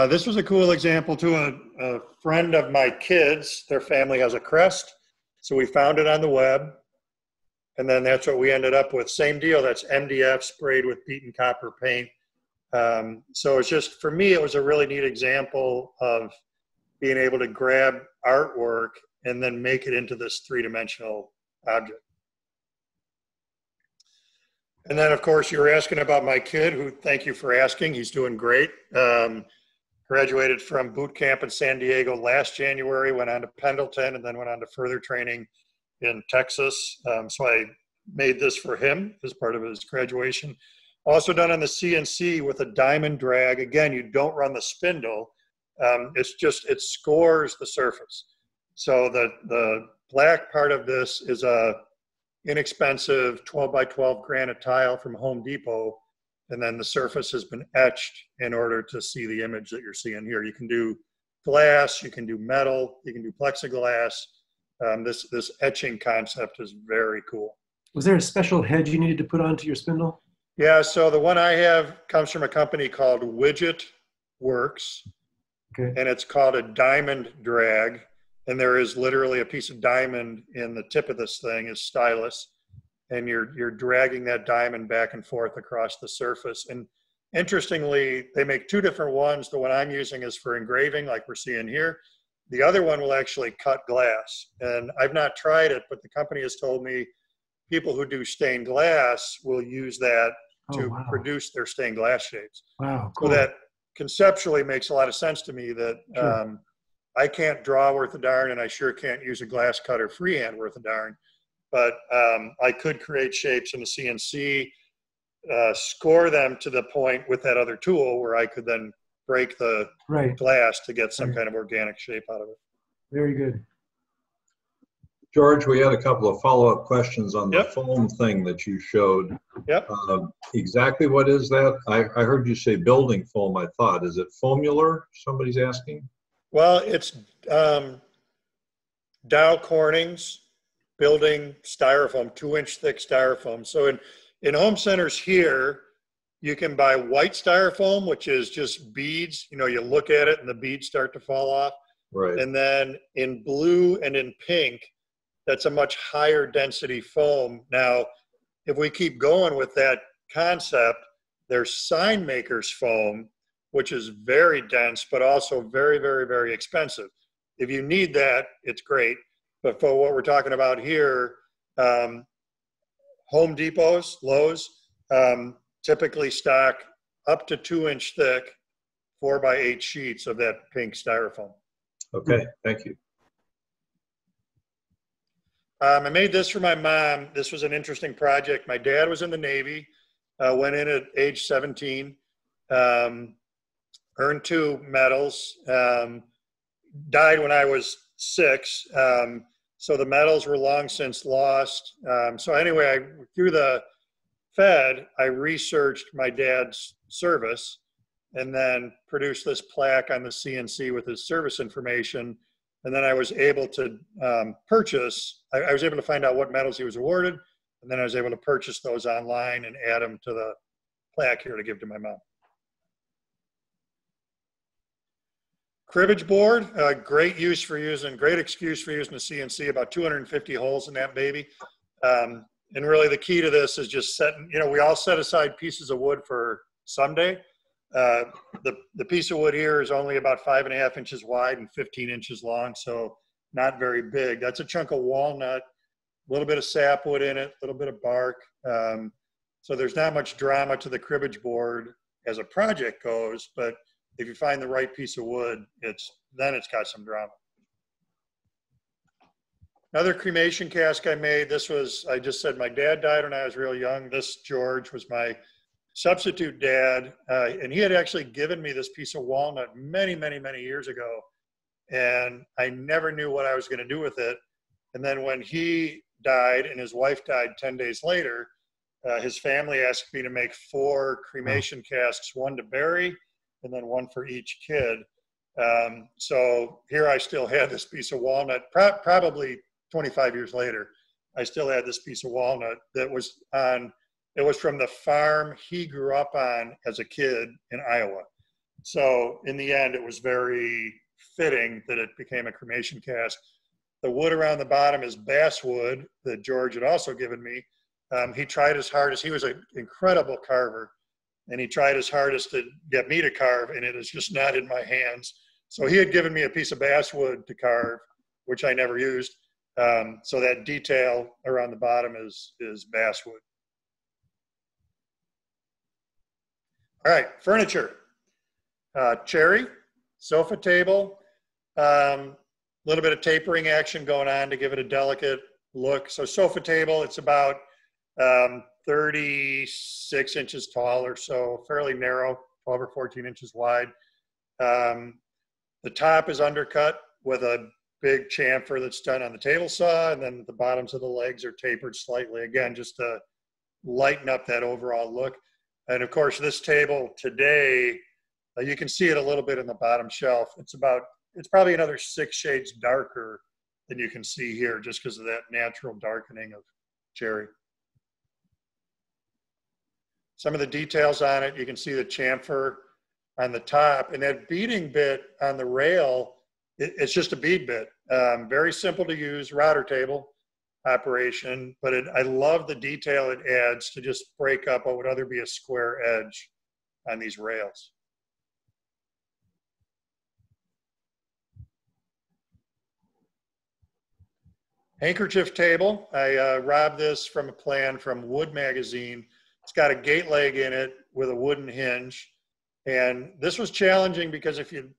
This was a cool example too. A friend of my kids, their family has a crest. So we found it on the web. And then that's what we ended up with. Same deal, that's MDF sprayed with beaten copper paint. So it's just, for me, it was a really neat example of being able to grab artwork and then make it into this 3-dimensional object. And then of course you were asking about my kid, who, thank you for asking, he's doing great. Graduated from boot camp in San Diego last January, went on to Pendleton, and then went on to further training in Texas. So I made this for him as part of his graduation. Also done on the CNC with a diamond drag. Again, you don't run the spindle. It's just, it scores the surface. So the black part of this is a inexpensive 12 by 12 granite tile from Home Depot. And then the surface has been etched in order to see the image that you're seeing here. You can do glass, you can do metal, you can do plexiglass. This etching concept is very cool. Was there a special head you needed to put onto your spindle? Yeah, so the one I have comes from a company called Widget Works. Okay. And it's called a diamond drag. And there is literally a piece of diamond in the tip of this thing, is stylus. And you're dragging that diamond back and forth across the surface. And interestingly, they make 2 different ones. The one I'm using is for engraving, like we're seeing here. The other one will actually cut glass. And I've not tried it, but the company has told me people who do stained glass will use that to produce their stained glass shapes. Wow, cool. So that conceptually makes a lot of sense to me, that sure. I can't draw worth a darn, and I sure can't use a glass cutter freehand worth a darn. But I could create shapes in the CNC. score them to the point with that other tool where I could then break the glass to get some kind of organic shape out of it. Very good. George, we had a couple of follow-up questions on the Yep. foam thing that you showed. Yep. Exactly what is that? I heard you say building foam, I thought. Is it foamular? Somebody's asking. Well, it's Dow Corning's building styrofoam, 2-inch thick styrofoam. So in home centers here, you can buy white styrofoam, which is just beads. You know, you look at it and the beads start to fall off. Right. And then in blue and in pink, that's a much higher density foam. Now, if we keep going with that concept, there's sign makers foam, which is very dense, but also very, very, very expensive. If you need that, it's great. But for what we're talking about here, Home Depots, Lowe's, typically stock up to 2-inch thick 4x8 sheets of that pink styrofoam. Okay, thank you. I made this for my mom. This was an interesting project. My dad was in the Navy, went in at age 17, earned 2 medals, died when I was 6. So the medals were long since lost. So anyway, through the Fed, I researched my dad's service and then produced this plaque on the CNC with his service information. And then I was able to purchase, I was able to find out what medals he was awarded. And then I was able to purchase those online and add them to the plaque here to give to my mom. Cribbage board, great use for using, great excuse for using the CNC, about 250 holes in that baby. And really the key to this is just setting, you know, we all set aside pieces of wood for someday. The piece of wood here is only about 5.5 inches wide and 15 inches long, so not very big. That's a chunk of walnut, a little bit of sapwood in it, a little bit of bark. So there's not much drama to the cribbage board as a project goes, but if you find the right piece of wood, then it's got some drama. Another cremation cask I made, this was, I just said my dad died when I was real young. This George was my substitute dad, and he had actually given me this piece of walnut many, many, many years ago, and I never knew what I was going to do with it. And then when he died and his wife died 10 days later, his family asked me to make 4 cremation casks, 1 to bury and then 1 for each kid. So here I still had this piece of walnut, probably 25 years later, I still had this piece of walnut that was on, it was from the farm he grew up on as a kid in Iowa. So in the end, it was very fitting that it became a cremation cask. The wood around the bottom is basswood that George had also given me. He tried his hardest. He was an incredible carver, and he tried his hardest to get me to carve, and it is just not in my hands. So he had given me a piece of basswood to carve, which I never used. So that detail around the bottom is basswood. All right, furniture. Cherry, sofa table, little bit of tapering action going on to give it a delicate look. So sofa table, it's about 36 inches tall or so, fairly narrow, 12 or 14 inches wide. The top is undercut with a big chamfer that's done on the table saw, and then the bottoms of the legs are tapered slightly, again, just to lighten up that overall look. And of course, this table today, you can see it a little bit in the bottom shelf. It's probably another 6 shades darker than you can see here, just because of that natural darkening of cherry. Some of the details on it, you can see the chamfer on the top, and that beading bit on the rail, it's just a bead bit. Very simple to use, router table operation, but I love the detail it adds to just break up what would other be a square edge on these rails. Handkerchief table, I robbed this from a plan from Wood Magazine. It's got a gate leg in it with a wooden hinge. And this was challenging because if you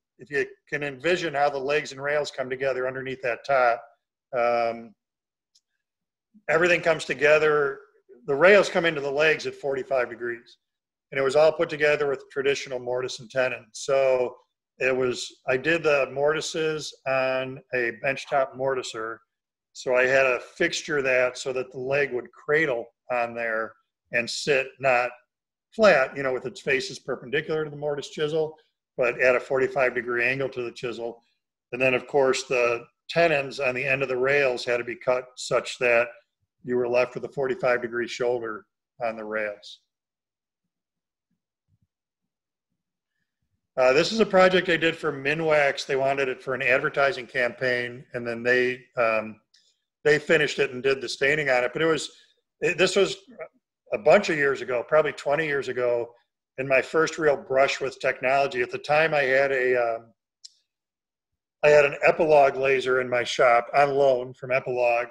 can envision how the legs and rails come together underneath that top, everything comes together the rails come into the legs at 45 degrees. And it was all put together with traditional mortise and tenon. So I did the mortises on a benchtop mortiser. So I had a fixture so that the leg would cradle on there and sit not flat, with its faces perpendicular to the mortise chisel, but at a 45-degree angle to the chisel. And then, of course, the tenons on the end of the rails had to be cut such that you were left with a 45-degree shoulder on the rails. This is a project I did for Minwax. They wanted it for an advertising campaign, and then they finished it and did the staining on it. But this was a bunch of years ago, probably 20 years ago, in my first real brush with technology. At the time, I had an Epilogue laser in my shop on loan from Epilogue.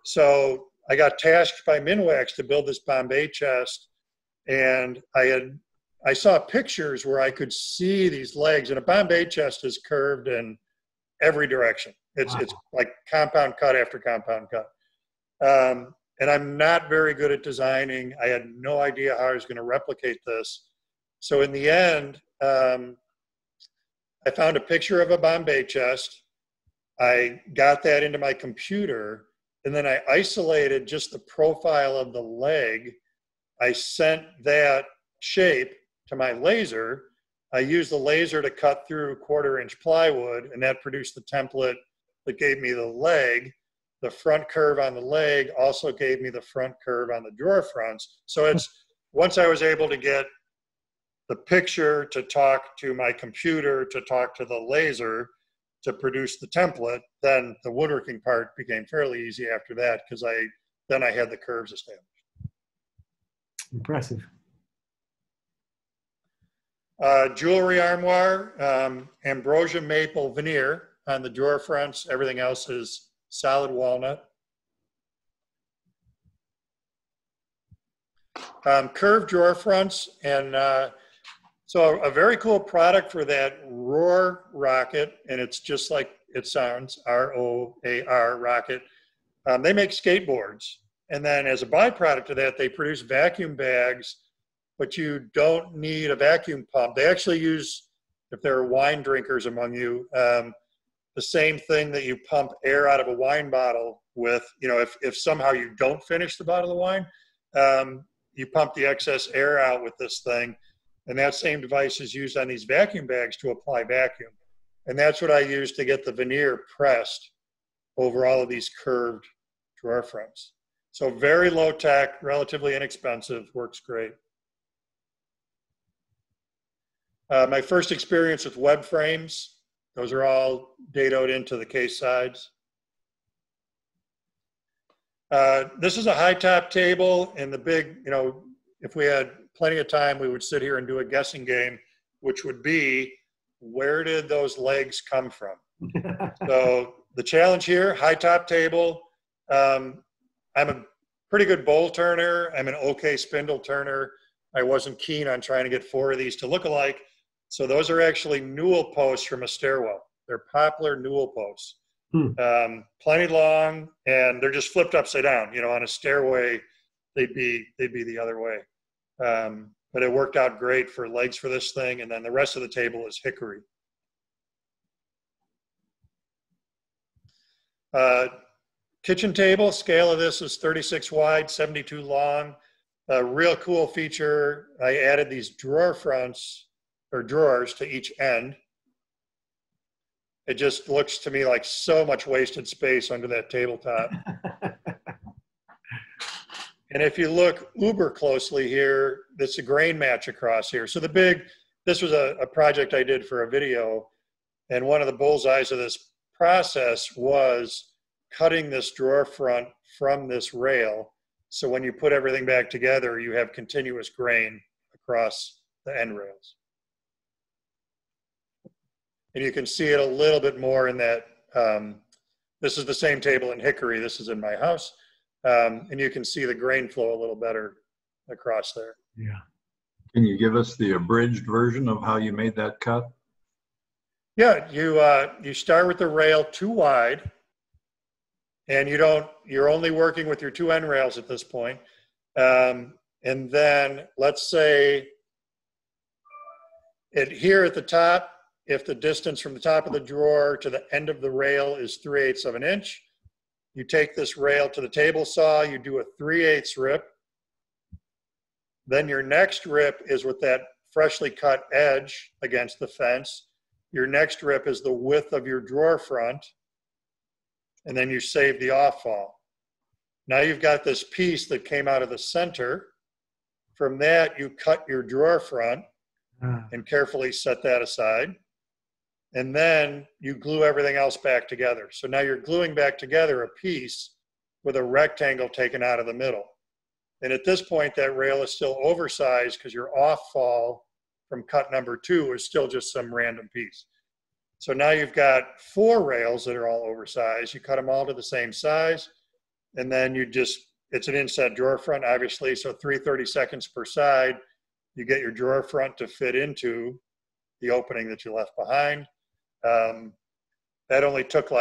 So I got tasked by Minwax to build this Bombay chest, and I saw pictures where I could see these legs, and a Bombay chest is curved in every direction. It's like compound cut after compound cut. And I'm not very good at designing. I had no idea how I was going to replicate this. So in the end, I found a picture of a Bombay chest. I got that into my computer, and then I isolated just the profile of the leg. I sent that shape to my laser. I used the laser to cut through 1/4-inch plywood, and that produced the template that gave me the leg. The front curve on the leg also gave me the front curve on the drawer fronts. So once I was able to get the picture to talk to my computer, to talk to the laser, to produce the template, then the woodworking part became fairly easy after that, because then I had the curves established. Impressive. Jewelry armoire, ambrosia maple veneer on the drawer fronts. Everything else is solid walnut. Curved drawer fronts, and so a very cool product for that Roar rocket, and it's just like it sounds, R-O-A-R rocket. They make skateboards, and then as a byproduct of that, they produce vacuum bags, but you don't need a vacuum pump. They actually use, if there are wine drinkers among you, the same thing that you pump air out of a wine bottle with. If somehow you don't finish the bottle of wine, you pump the excess air out with this thing. And that same device is used on these vacuum bags to apply vacuum. And that's what I use to get the veneer pressed over all of these curved drawer fronts. So very low tech, relatively inexpensive, works great. My first experience with web frames, those are all dadoed into the case sides. This is a high top table, and the big, if we had plenty of time, we would sit here and do a guessing game, which would be, where did those legs come from? So the challenge here, high top table. I'm a pretty good bowl turner. I'm an okay spindle turner. I wasn't keen on trying to get 4 of these to look alike. So those are actually newel posts from a stairwell. They're poplar newel posts. Plenty long, and they're just flipped upside down. On a stairway, they'd be the other way. But it worked out great for legs for this thing, and then the rest of the table is hickory. Kitchen table, scale of this is 36 wide, 72 long. A real cool feature, I added these drawer fronts, or drawers, to each end. It just looks to me like so much wasted space under that tabletop. And if you look uber closely here, there's a grain match across here. So this was a project I did for a video, and one of the bullseyes of this process was cutting this drawer front from this rail. So when you put everything back together, you have continuous grain across the end rails. And you can see it a little bit more in that, this is the same table in hickory, this is in my house. And you can see the grain flow a little better across there. Yeah. Can you give us the abridged version of how you made that cut? Yeah, you start with the rail too wide, and you're only working with your 2 end rails at this point. And then let's say here at the top, if the distance from the top of the drawer to the end of the rail is 3/8 of an inch, you take this rail to the table saw, you do a 3/8 rip. Then your next rip is with that freshly cut edge against the fence. Your next rip is the width of your drawer front, and then you save the off-fall. Now you've got this piece that came out of the center. From that, you cut your drawer front and carefully set that aside. And then you glue everything else back together. So now you're gluing back together a piece with a rectangle taken out of the middle. And at this point, that rail is still oversized because your off-fall from cut number 2 is still just some random piece. So now you've got 4 rails that are all oversized. You cut them all to the same size, and then you just, it's an inset drawer front, obviously, so 3/32 per side. You get your drawer front to fit into the opening that you left behind. That only took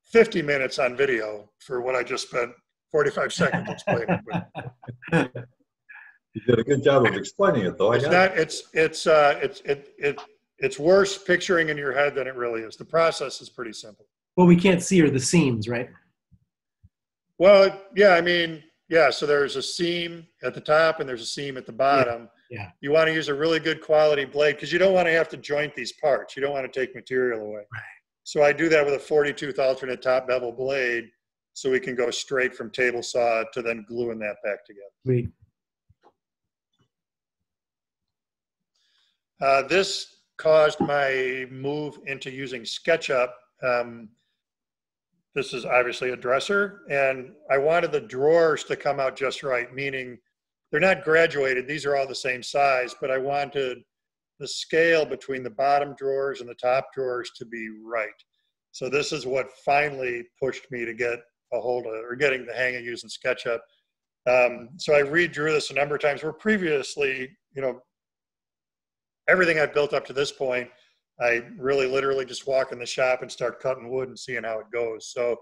50 minutes on video for what I just spent 45 seconds explaining. You did a good job of explaining it, though. It's worse picturing in your head than it really is. The process is pretty simple. What we can't see are the seams, right? Well, yeah, I mean, yeah, so there's a seam at the top and there's a seam at the bottom. Yeah. You want to use a really good quality blade because you don't want to have to joint these parts. You don't want to take material away. Right. So I do that with a 40-tooth alternate top bevel blade so we can go straight from table saw to then gluing that back together. Sweet. This caused my move into using SketchUp. This is obviously a dresser, and I wanted the drawers to come out just right, meaning they're not graduated. These are all the same size, but I wanted the scale between the bottom drawers and the top drawers to be right. So this is what finally pushed me to get a hold of, or getting the hang of using SketchUp. So I redrew this a number of times where previously, everything I've built up to this point, I really literally just walk in the shop and start cutting wood and seeing how it goes. So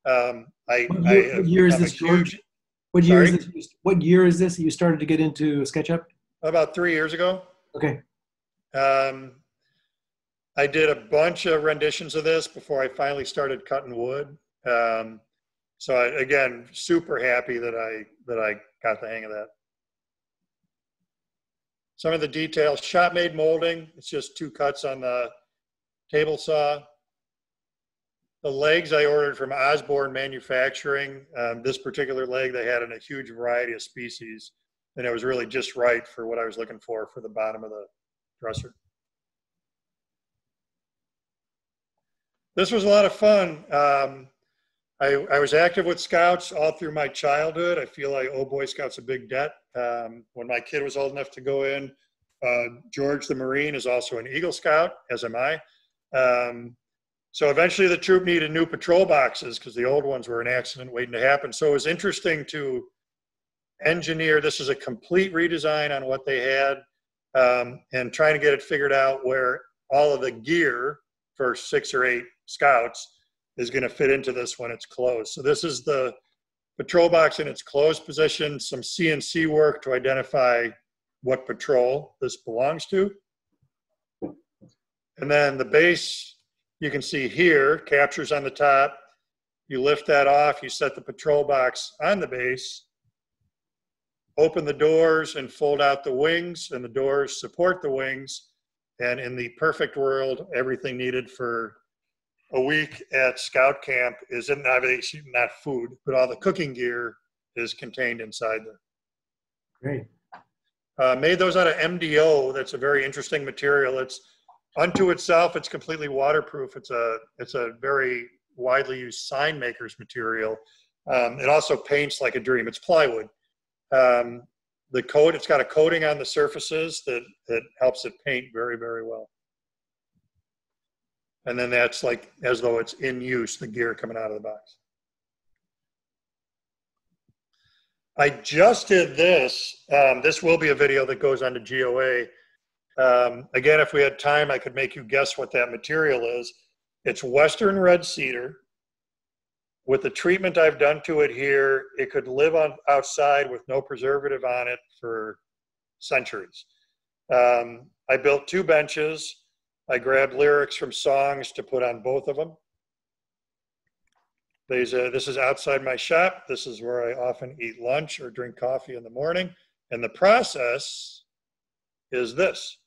what year is this, George? What year is this you started to get into SketchUp? About 3 years ago. Okay. I did a bunch of renditions of this before I finally started cutting wood. So again, super happy that I got the hang of that. Some of the details, shop made molding. It's just 2 cuts on the table saw. The legs I ordered from Osborne Manufacturing. This particular leg they had in a huge variety of species, and it was really just right for what I was looking for the bottom of the dresser. This was a lot of fun. I was active with Scouts all through my childhood. I feel I owe Boy Scouts a big debt. When my kid was old enough to go in, George the Marine is also an Eagle Scout, as am I. So eventually the troop needed new patrol boxes because the old ones were an accident waiting to happen. So it was interesting to engineer. This is a complete redesign on what they had, and trying to get it figured out where all of the gear for 6 or 8 Scouts is going to fit into this when it's closed. So this is the patrol box in its closed position, some CNC work to identify what patrol this belongs to. And then the base, you can see here, captures on the top. You lift that off, you set the patrol box on the base, open the doors and fold out the wings, and the doors support the wings. And in the perfect world, everything needed for a week at Scout Camp is in, obviously not food, but all the cooking gear is contained inside there. Great. Made those out of MDO. That's a very interesting material. It's unto itself, it's completely waterproof. It's a very widely used sign maker's material. It also paints like a dream. It's plywood. The coat, it's got a coating on the surfaces that helps it paint very, very well. And then that's like as though it's in use, the gear coming out of the box. I just did this. This will be a video that goes on to GOA. Again, if we had time, I could make you guess what that material is. It's Western red cedar. with the treatment I've done to it here, it could live on outside with no preservative on it for centuries. I built 2 benches. I grabbed lyrics from songs to put on both of them. This is outside my shop. This is where I often eat lunch or drink coffee in the morning. And the process is this.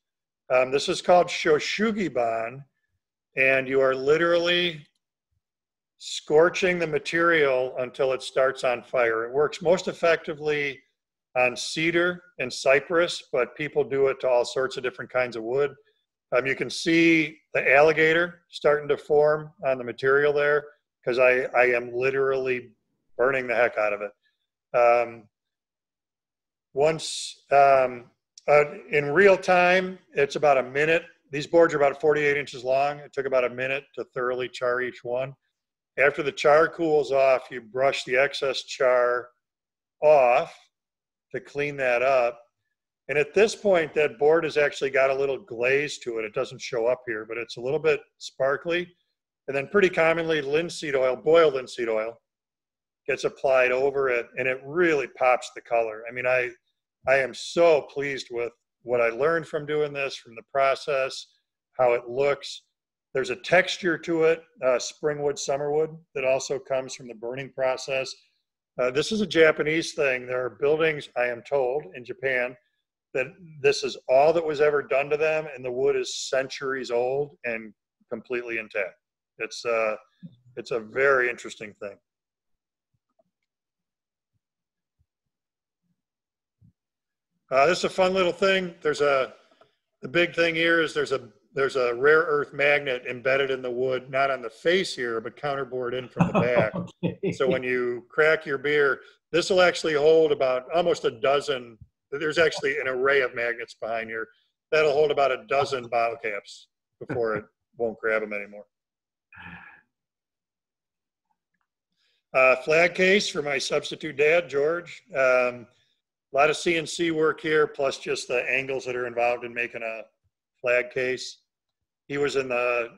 This is called Shoshugiban, and you are literally scorching the material until it starts on fire. It works most effectively on cedar and cypress, but people do it to all sorts of different kinds of wood. You can see the alligator starting to form on the material there because I am literally burning the heck out of it. In real time, it's about a minute. These boards are about 48 inches long. It took about a minute to thoroughly char each one. After the char cools off, you brush the excess char off to clean that up. And at this point, that board has actually got a little glaze to it. It doesn't show up here, but it's a little bit sparkly. And then pretty commonly, linseed oil, boiled linseed oil, gets applied over it, and it really pops the color. I mean, I am so pleased with what I learned from doing this, from the process, how it looks. There's a texture to it, springwood, summerwood, that also comes from the burning process. This is a Japanese thing. There are buildings, I am told, in Japan that this is all that was ever done to them, and the wood is centuries old and completely intact. It's a very interesting thing. This is a fun little thing. The big thing here is there's a rare earth magnet embedded in the wood, not on the face here, but counterbored in from the back. Okay. So when you crack your beer, this will actually hold about almost a dozen. There's actually an array of magnets behind here. That'll hold about a dozen bottle caps before it won't grab them anymore. Flag case for my substitute dad, George. A lot of CNC work here, plus just the angles that are involved in making a flag case. He was in the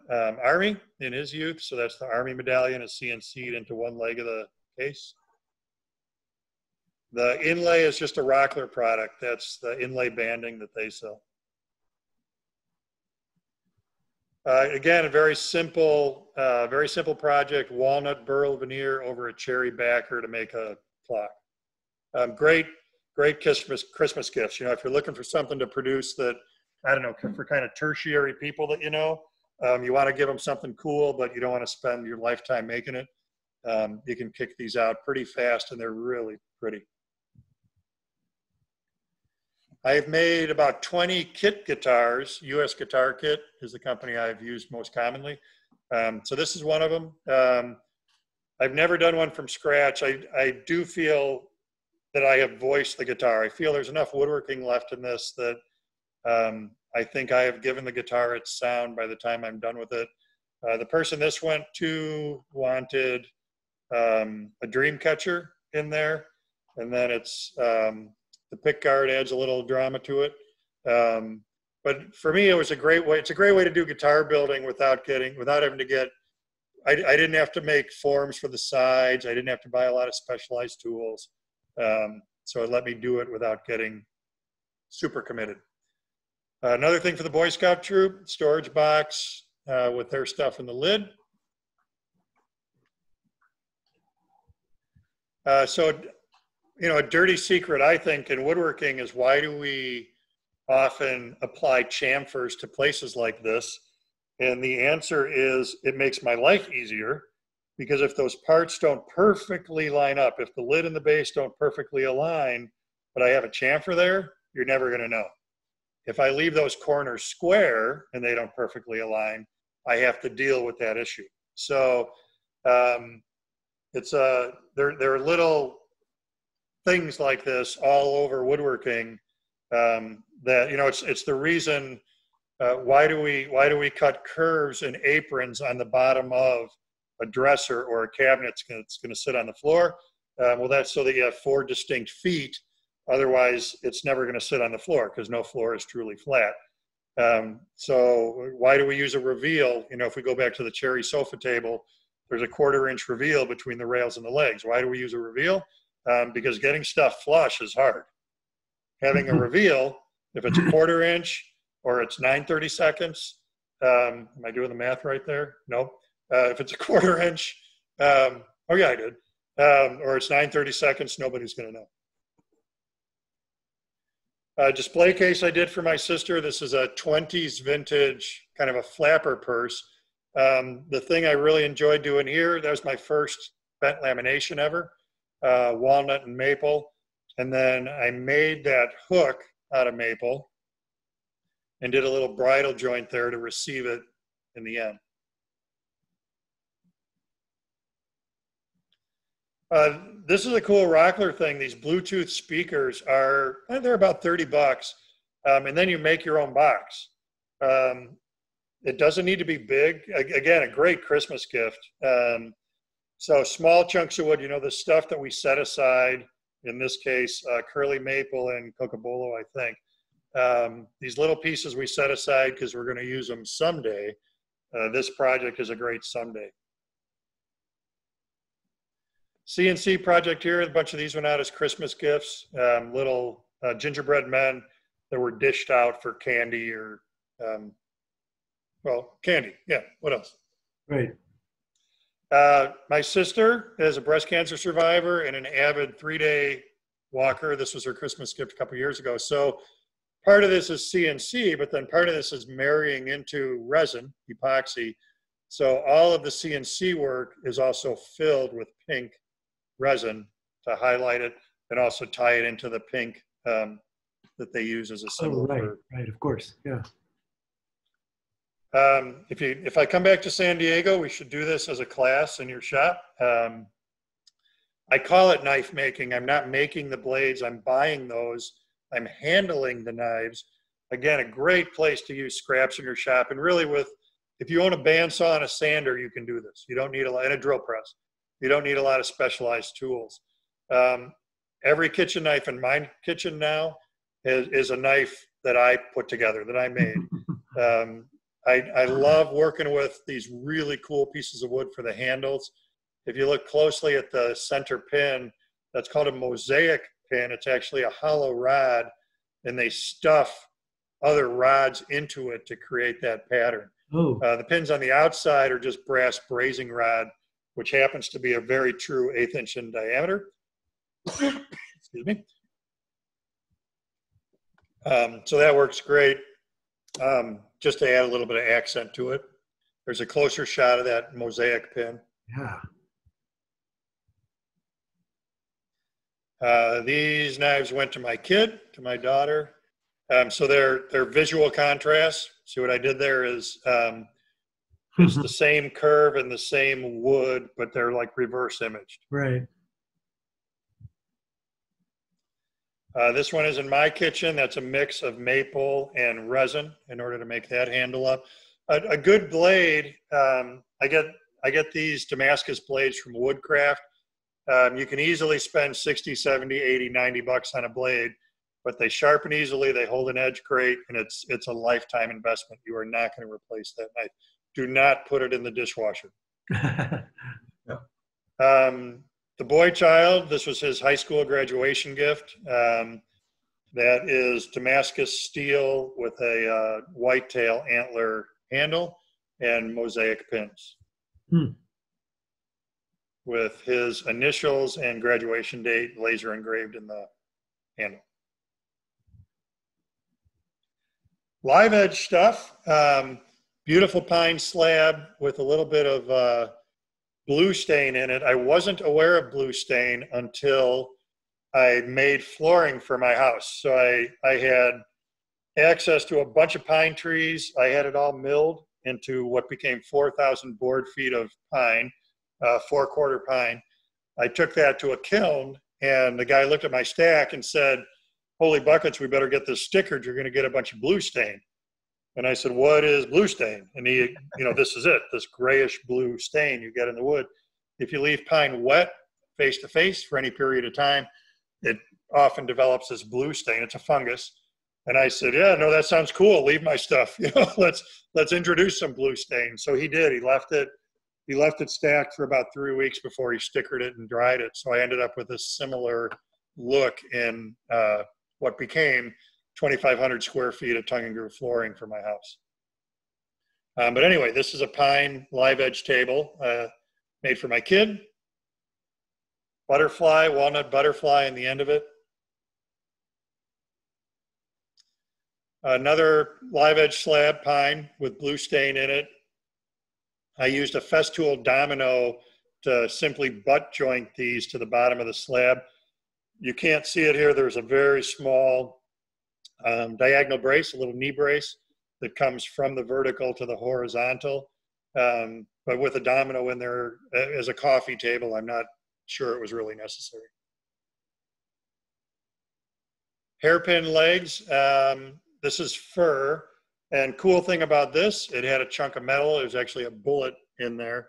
Army in his youth, so that's the Army medallion is CNC'd into one leg of the case. The inlay is just a Rockler product. That's the inlay banding that they sell. Again, a very simple project, walnut burl veneer over a cherry backer to make a clock. Great Christmas gifts. You know, if you're looking for something to produce that, I don't know, for kind of tertiary people that you know, you want to give them something cool, but you don't want to spend your lifetime making it. You can kick these out pretty fast, and they're really pretty. I've made about 20 kit guitars. US Guitar Kit is the company I've used most commonly. So this is one of them. I've never done one from scratch. I do feel that I have voiced the guitar. I feel there's enough woodworking left in this that I think I have given the guitar its sound by the time I'm done with it. The person this went to wanted a dream catcher in there, and then it's the pick guard adds a little drama to it. But for me, it was a great way. It's a great way to do guitar building without having to get. I didn't have to make forms for the sides. I didn't have to buy a lot of specialized tools. So it let me do it without getting super committed. Another thing for the Boy Scout troop, storage box with their stuff in the lid. So, you know, a dirty secret, I think, in woodworking is why do we often apply chamfers to places like this? And the answer is it makes my life easier, because if those parts don't perfectly line up, if the lid and the base don't perfectly align, but I have a chamfer there, you're never going to know. If I leave those corners square and they don't perfectly align, I have to deal with that issue. So there are little things like this all over woodworking that, you know, it's the reason why do we cut curves and aprons on the bottom of a dresser or a cabinet that's going to sit on the floor? Well, that's so that you have 4 distinct feet. Otherwise, it's never going to sit on the floor because no floor is truly flat. So why do we use a reveal? You know, if we go back to the cherry sofa table, there's a 1/4 inch reveal between the rails and the legs. Why do we use a reveal? Because getting stuff flush is hard. Having a reveal, if it's a 1/4 inch or it's 9/32, am I doing the math right there? No. If it's a 1/4 inch, oh yeah, I did. Or it's 9/32, nobody's going to know. Display case I did for my sister. This is a 20s vintage, kind of a flapper purse. The thing I really enjoyed doing here, that was my first bent lamination ever, walnut and maple. And then I made that hook out of maple and did a little bridle joint there to receive it in the end. This is a cool Rockler thing. These Bluetooth speakers are, they're about 30 bucks. And then you make your own box. It doesn't need to be big. Again, a great Christmas gift. So small chunks of wood, you know, the stuff that we set aside, in this case, curly maple and cocobolo, I think. These little pieces we set aside because we're going to use them someday. This project is a great someday. CNC project here, a bunch of these went out as Christmas gifts, little gingerbread men that were dished out for candy or, well, candy, yeah, what else? Right. My sister is a breast cancer survivor and an avid 3-day walker. This was her Christmas gift a couple years ago. So part of this is CNC, but then part of this is marrying into resin, epoxy. So all of the CNC work is also filled with pink resin to highlight it and also tie it into the pink that they use as a symbol. Oh, right, of course, yeah. If I come back to San Diego, we should do this as a class in your shop. I call it knife making. I'm not making the blades, I'm buying those. I'm handling the knives. Again, a great place to use scraps in your shop. And really if you own a bandsaw and a sander, you can do this. You don't need and a drill press. You don't need a lot of specialized tools. Every kitchen knife in my kitchen now is a knife that I put together, that I made. I love working with these really cool pieces of wood for the handles. If you look closely at the center pin, that's called a mosaic pin. It's actually a hollow rod, and they stuff other rods into it to create that pattern. Oh. The pins on the outside are just brass brazing rod, which happens to be a very true 1/8 inch in diameter. Excuse me. So that works great. Just to add a little bit of accent to it. There's a closer shot of that mosaic pin. Yeah. These knives went to my kid, to my daughter. So they're visual contrast. See what I did there is it's the same curve and the same wood, but they're like reverse imaged. Right. This one is in my kitchen. That's a mix of maple and resin in order to make that handle up. A good blade, I get these Damascus blades from Woodcraft. You can easily spend 60, 70, 80, 90 bucks on a blade, but they sharpen easily, they hold an edge great, and it's a lifetime investment. You are not going to replace that knife. Do not put it in the dishwasher. Yeah. The boy child, this was his high school graduation gift. That is Damascus steel with a whitetail antler handle and mosaic pins. With his initials and graduation date laser engraved in the handle. Live edge stuff, beautiful pine slab with a little bit of blue stain in it. I wasn't aware of blue stain until I made flooring for my house. So I had access to a bunch of pine trees. I had it all milled into what became 4,000 board feet of pine, 4/4 pine. I took that to a kiln, and the guy looked at my stack and said, "Holy buckets, we better get this stickered. You're going to get a bunch of blue stain." And I said, "What is blue stain?" And he, this is it, this grayish blue stain you get in the wood. If you leave pine wet face to face for any period of time, it often develops this blue stain. It's a fungus. And I said, "Yeah, no, that sounds cool. Leave my stuff. Let's introduce some blue stain." So he did. He left it. he left it stacked for about 3 weeks before he stickered it and dried it. So I ended up with a similar look in what became 2,500 square feet of tongue and groove flooring for my house. But anyway, this is a pine live edge table made for my kid. Butterfly, walnut butterfly in the end of it. Another live edge slab pine with blue stain in it. I used a festool domino to simply butt joint these to the bottom of the slab. You can't see it here. There's a very small diagonal brace, a little knee brace that comes from the vertical to the horizontal. But with a domino in there as a coffee table, I'm not sure it was really necessary. Hairpin legs. This is fir. And cool thing about this, it had a chunk of metal. There's actually a bullet in there,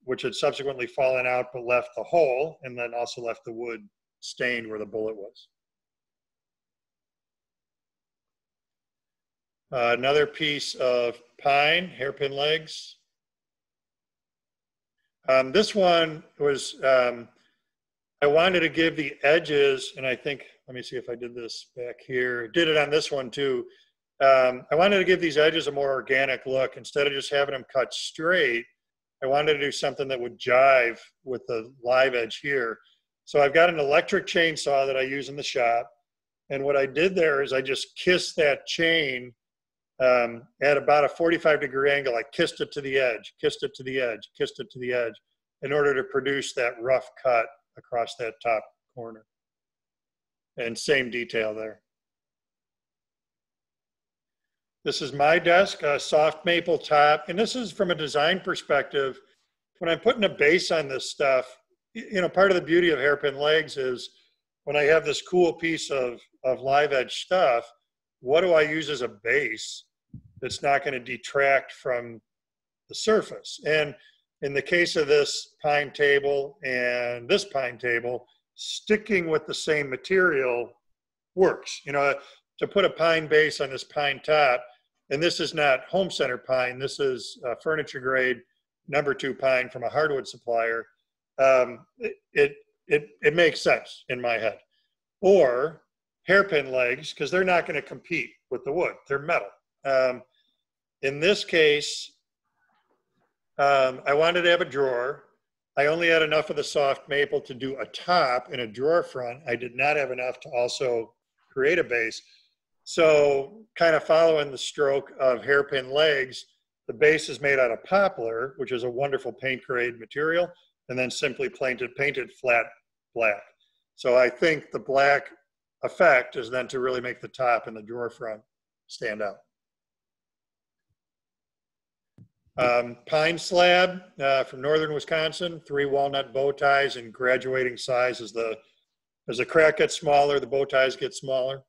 which had subsequently fallen out but left the hole, and then also left the wood stained where the bullet was. Another piece of pine, hairpin legs. This one was, I wanted to give the edges, and I think, let me see if I did this back here. Did it on this one too. I wanted to give these edges a more organic look. Instead of just having them cut straight, I wanted to do something that would jive with the live edge here. So I've got an electric chainsaw that I use in the shop. And what I did there is I just kissed that chain at about a 45-degree angle. I kissed it to the edge, kissed it to the edge, kissed it to the edge in order to produce that rough cut across that top corner. And same detail there. This is my desk, a soft maple top. And this is from a design perspective. When I'm putting a base on this stuff, you know, part of the beauty of hairpin legs is when I have this cool piece of live edge stuff, what do I use as a base that's not going to detract from the surface? And in the case of this pine table and this pine table, sticking with the same material works. You know, to put a pine base on this pine top, and this is not home center pine, this is furniture grade #2 pine from a hardwood supplier. It makes sense in my head. Or hairpin legs, because they're not going to compete with the wood, they're metal. In this case, I wanted to have a drawer. I only had enough of the soft maple to do a top and a drawer front. I did not have enough to also create a base. So kind of following the stroke of hairpin legs, the base is made out of poplar, which is a wonderful paint grade material, and then simply painted flat black. So I think the black effect is then to really make the top and the drawer front stand out. Pine slab from northern Wisconsin, 3 walnut bow ties in graduating size. As the crack gets smaller, the bow ties get smaller.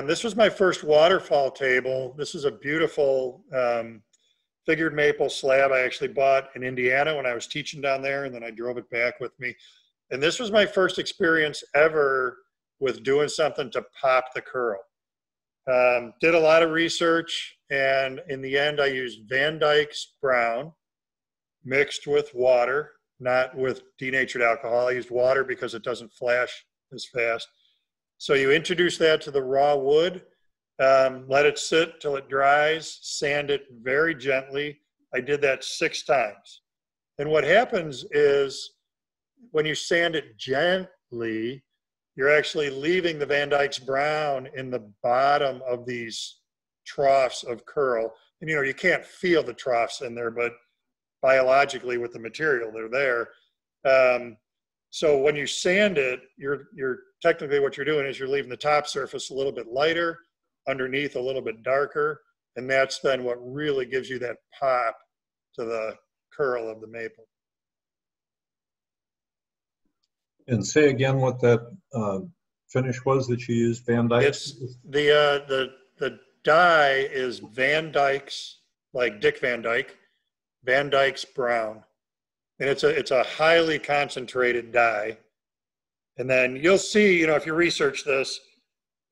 This was my first waterfall table. This is a beautiful figured maple slab I actually bought in Indiana when I was teaching down there, and then I drove it back with me. And this was my first experience ever with doing something to pop the curl. Did a lot of research, and in the end I used Van Dyke's brown mixed with water, not with denatured alcohol. I used water because it doesn't flash as fast. So you introduce that to the raw wood, let it sit till it dries, sand it very gently. I did that 6 times. And what happens is when you sand it gently, you're actually leaving the Van Dyke's brown in the bottom of these troughs of curl. And you know, you can't feel the troughs in there, but biologically with the material, they're there. So when you sand it, you're technically what you're doing is you're leaving the top surface a little bit lighter, underneath a little bit darker, and that's then what really gives you that pop to the curl of the maple. And say again what that finish was that you used, Van Dyke? It's the dye is Van Dyke's, like Dick Van Dyke, Van Dyke's brown. And it's a highly concentrated dye. And then you'll see, you know, if you research this,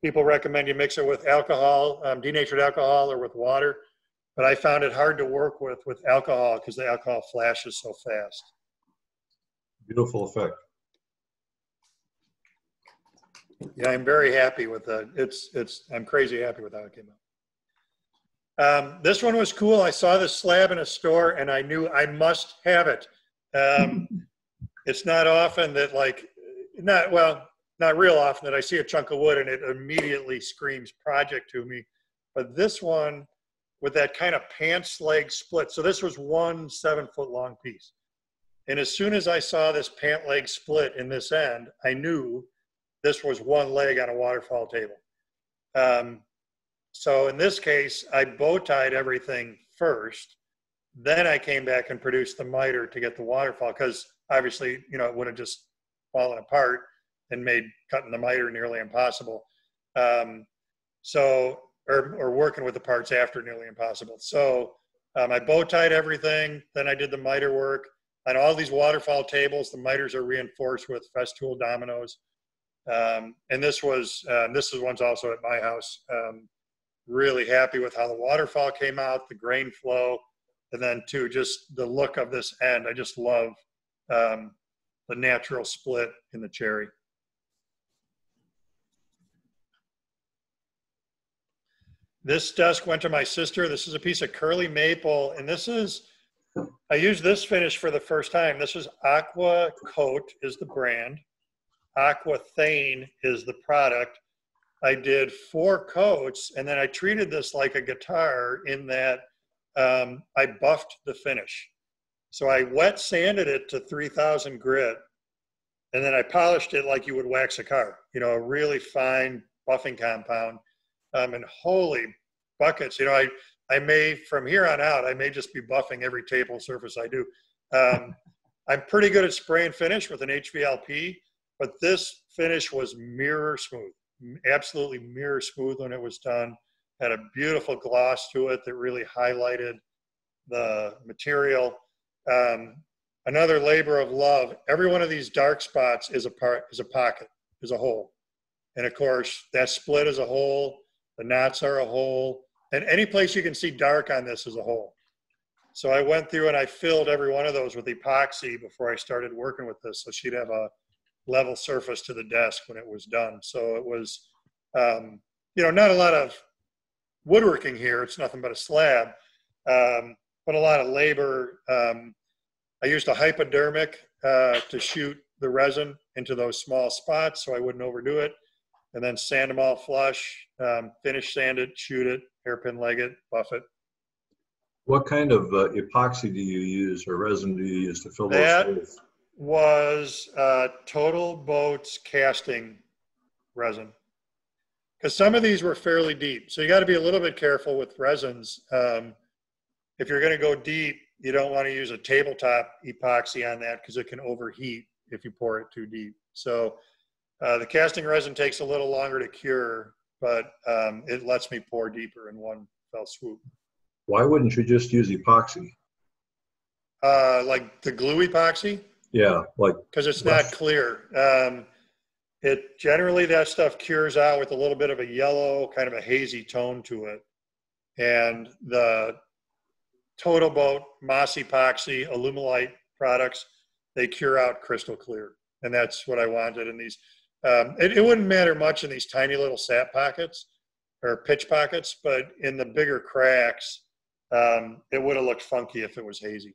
people recommend you mix it with alcohol, denatured alcohol, or with water. But I found it hard to work with alcohol because the alcohol flashes so fast. Beautiful effect. Yeah, I'm very happy with it. I'm crazy happy with how it came out. This one was cool. I saw this slab in a store and I knew I must have it. It's not often that not real often that I see a chunk of wood and it immediately screams project to me. But this one with that kind of pants leg split. So this was one 7-foot long piece. And as soon as I saw this pant leg split in this end, I knew this was one leg on a waterfall table. So in this case, I bow tied everything first. Then I came back and produced the miter to get the waterfall because obviously, it would have just fallen apart and made cutting the miter nearly impossible. Or working with the parts after nearly impossible. So I bow tied everything. Then I did the miter work. On all these waterfall tables, the miters are reinforced with Festool dominoes. And this is one's also at my house. Really happy with how the waterfall came out, the grain flow, and then too, just the look of this end. I just love the natural split in the cherry. This desk went to my sister. This is a piece of curly maple, and I used this finish for the first time. This is Aqua Coat is the brand. Aqua Thane is the product. I did 4 coats, and then I treated this like a guitar in that I buffed the finish. So I wet sanded it to 3000 grit, and then I polished it like you would wax a car, a really fine buffing compound. And holy buckets, I may, from here on out, I may just be buffing every table surface I do. I'm pretty good at spray and finish with an HVLP, but this finish was mirror smooth, absolutely mirror smooth when it was done. Had a beautiful gloss to it that really highlighted the material. Another labor of love. Every one of these dark spots is a pocket, is a hole. And of course, that split is a hole. The knots are a hole. And any place you can see dark on this is a hole. So I went through and I filled every one of those with epoxy before I started working with this. So she'd have a level surface to the desk when it was done. So it was, not a lot of woodworking here. It's nothing but a slab, but a lot of labor. I used a hypodermic to shoot the resin into those small spots so I wouldn't overdo it. And then sand them all flush, finish sand it, shoot it, hairpin leg it, buff it. What kind of epoxy do you use or resin do you use to fill those holes? That was Total Boats casting resin. Because some of these were fairly deep. So you got to be a little bit careful with resins. If you're going to go deep, you don't want to use a tabletop epoxy on that because it can overheat if you pour it too deep. So the casting resin takes a little longer to cure, but it lets me pour deeper in one fell swoop. Why wouldn't you just use epoxy? Like the glue epoxy? Yeah, like because it's not clear. It generally that stuff cures out with a little bit of a yellow, kind of a hazy tone to it. And the Total Boat Moss Epoxy Alumilite products, they cure out crystal clear. And that's what I wanted in these. It wouldn't matter much in these tiny little sap pockets or pitch pockets, but in the bigger cracks, it would have looked funky if it was hazy.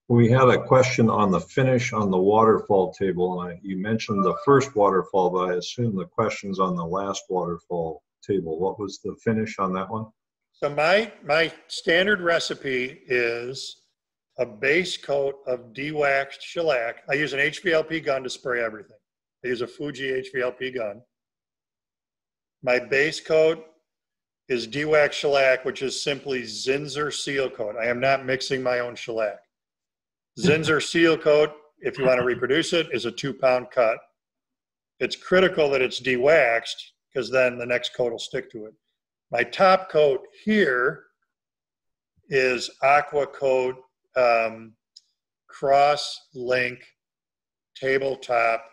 We had a question on the finish on the waterfall table, and you mentioned the first waterfall, but I assume the question's on the last waterfall table. What was the finish on that one? So my standard recipe is a base coat of de-waxed shellac. I use an HVLP gun to spray everything. I use a Fuji HVLP gun. My base coat is de-waxed shellac, which is simply Zinsser seal coat. I am not mixing my own shellac. Zinsser seal coat, if you want to reproduce it, is a 2-pound cut. It's critical that it's de-waxed because then the next coat will stick to it. My top coat here is Aqua Coat cross-link tabletop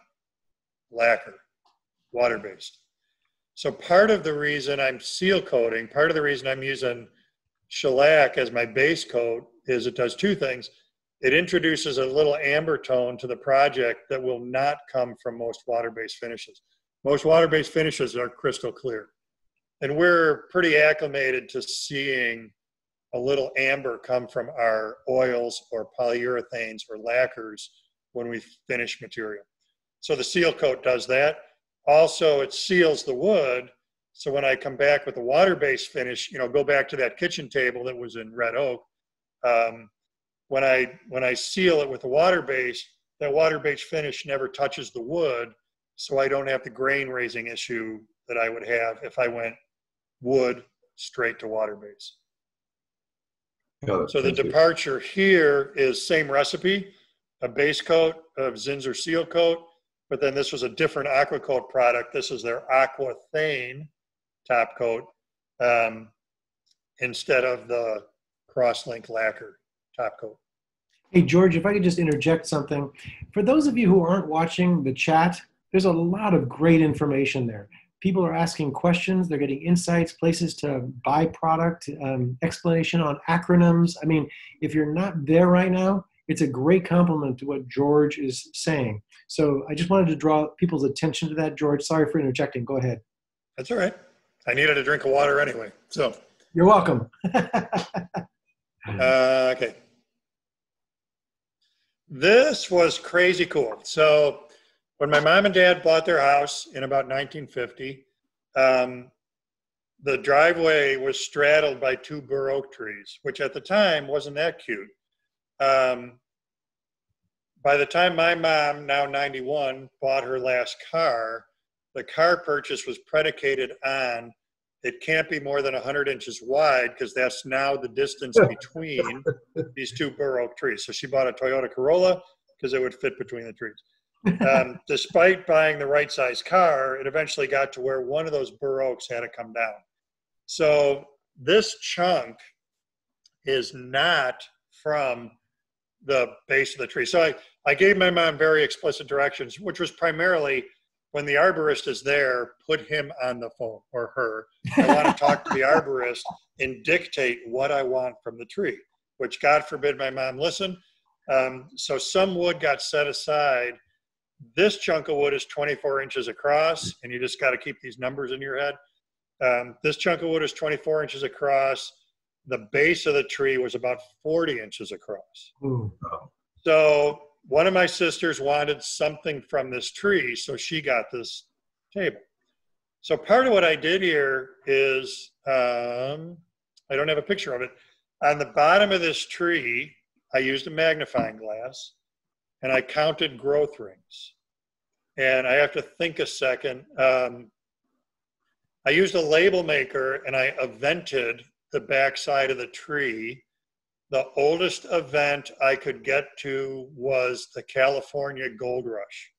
lacquer, water-based. So part of the reason I'm seal coating, part of the reason I'm using shellac as my base coat is it does two things. It introduces a little amber tone to the project that will not come from most water-based finishes. Most water-based finishes are crystal clear. And we're pretty acclimated to seeing a little amber come from our oils or polyurethanes or lacquers when we finish material. So the seal coat does that. Also, it seals the wood. So when I come back with a water-based finish, go back to that kitchen table that was in red oak. When I seal it with a water-based, that water-based finish never touches the wood, so I don't have the grain raising issue that I would have if I went wood straight to water-based. So the departure here is same recipe, a base coat of Zinsser seal coat, but then this was a different aqua coat product. This is their aquathane top coat instead of the crosslink lacquer top coat. Hey, George, if I could just interject something. For those of you who aren't watching the chat, there's a lot of great information there. People are asking questions. They're getting insights, places to buy product, explanation on acronyms. I mean, if you're not there right now, it's a great compliment to what George is saying. So I just wanted to draw people's attention to that, George. Sorry for interjecting. Go ahead. That's all right. I needed a drink of water anyway, so. You're welcome. Okay. This was crazy cool. So when my mom and dad bought their house in about 1950, the driveway was straddled by two bur oak trees, which at the time wasn't that cute. By the time my mom, now 91, bought her last car, the car purchase was predicated on it can't be more than 100 inches wide because that's now the distance between these two bur oak trees. So she bought a Toyota Corolla because it would fit between the trees. Despite buying the right size car, it eventually got to where one of those bur oaks had to come down. So this chunk is not from the base of the tree. So I gave my mom very explicit directions, which was primarily when the arborist is there, put him on the phone or her. I want to talk to the arborist and dictate what I want from the tree, which God forbid my mom listen. So some wood got set aside. This chunk of wood is 24 inches across, and you just got to keep these numbers in your head. This chunk of wood is 24 inches across. The base of the tree was about 40 inches across. Ooh. So one of my sisters wanted something from this tree, so she got this table. So part of what I did here is, I don't have a picture of it. On the bottom of this tree, I used a magnifying glass, and I counted growth rings. And I have to think a second. I used a label maker, and I evented the backside of the tree. The oldest event I could get to was the California Gold Rush.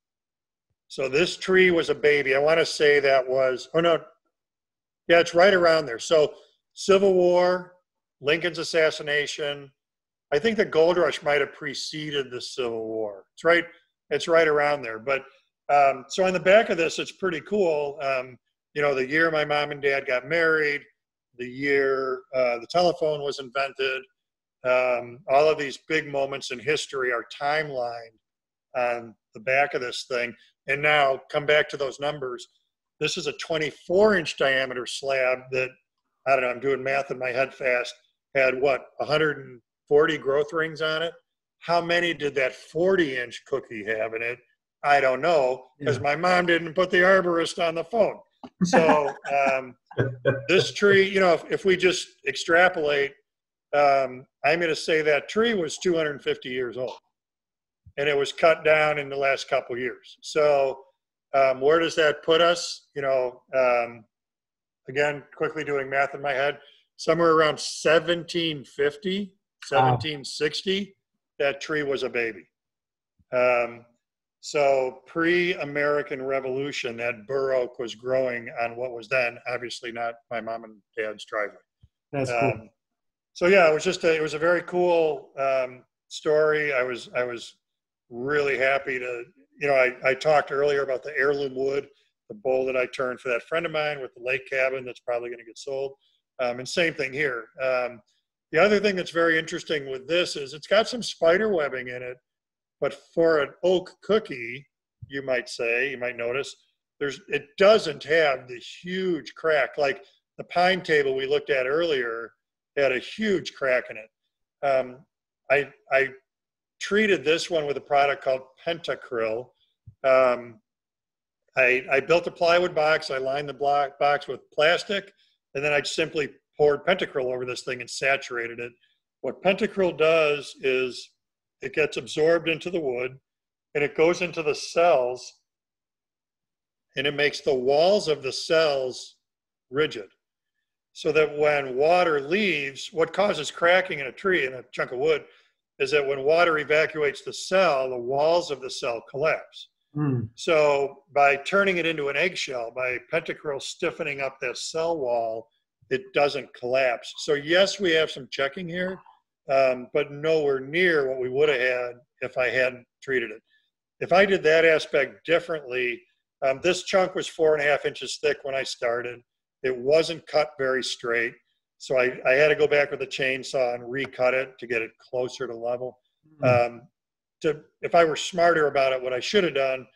So this tree was a baby. I want to say that was, oh no, yeah, it's right around there. So Civil War, Lincoln's assassination. I think the Gold Rush might have preceded the Civil War. It's right around there. But so on the back of this, it's pretty cool. The year my mom and dad got married, the year the telephone was invented. All of these big moments in history are timelined on the back of this thing. And now come back to those numbers. This is a 24-inch diameter slab that, I don't know, I'm doing math in my head fast, had what, 140 growth rings on it? How many did that 40-inch cookie have in it? I don't know, because my mom didn't put the arborist on the phone. So this tree, if we just extrapolate, I'm going to say that tree was 250 years old, and it was cut down in the last couple of years. So where does that put us? Again, quickly doing math in my head, somewhere around 1750, 1760, that tree was a baby. So pre-American Revolution, that bur oak was growing on what was then obviously not my mom and dad's driveway. That's cool. So yeah, it was a very cool story. I was really happy to, I talked earlier about the heirloom wood the bowl that I turned for that friend of mine with the lake cabin that's probably going to get sold. And same thing here. The other thing that's very interesting with this is it's got some spider webbing in it, but for an oak cookie, you might notice, it doesn't have the huge crack. Like the pine table we looked at earlier had a huge crack in it. I treated this one with a product called Pentacryl. I built a plywood box, I lined the box with plastic, and then I simply poured Pentacryl over this thing and saturated it. What Pentacryl does is it gets absorbed into the wood and it goes into the cells and it makes the walls of the cells rigid. So that when water leaves, what causes cracking in a tree, in a chunk of wood, is that when water evacuates the cell, the walls of the cell collapse. So by turning it into an eggshell, by Pentacryl stiffening up that cell wall, it doesn't collapse. So yes, we have some checking here, but nowhere near what we would have had if I hadn't treated it. If I did that aspect differently, this chunk was 4.5 inches thick when I started. It wasn't cut very straight. So I had to go back with a chainsaw and recut it to get it closer to level. If I were smarter about it, what I should have done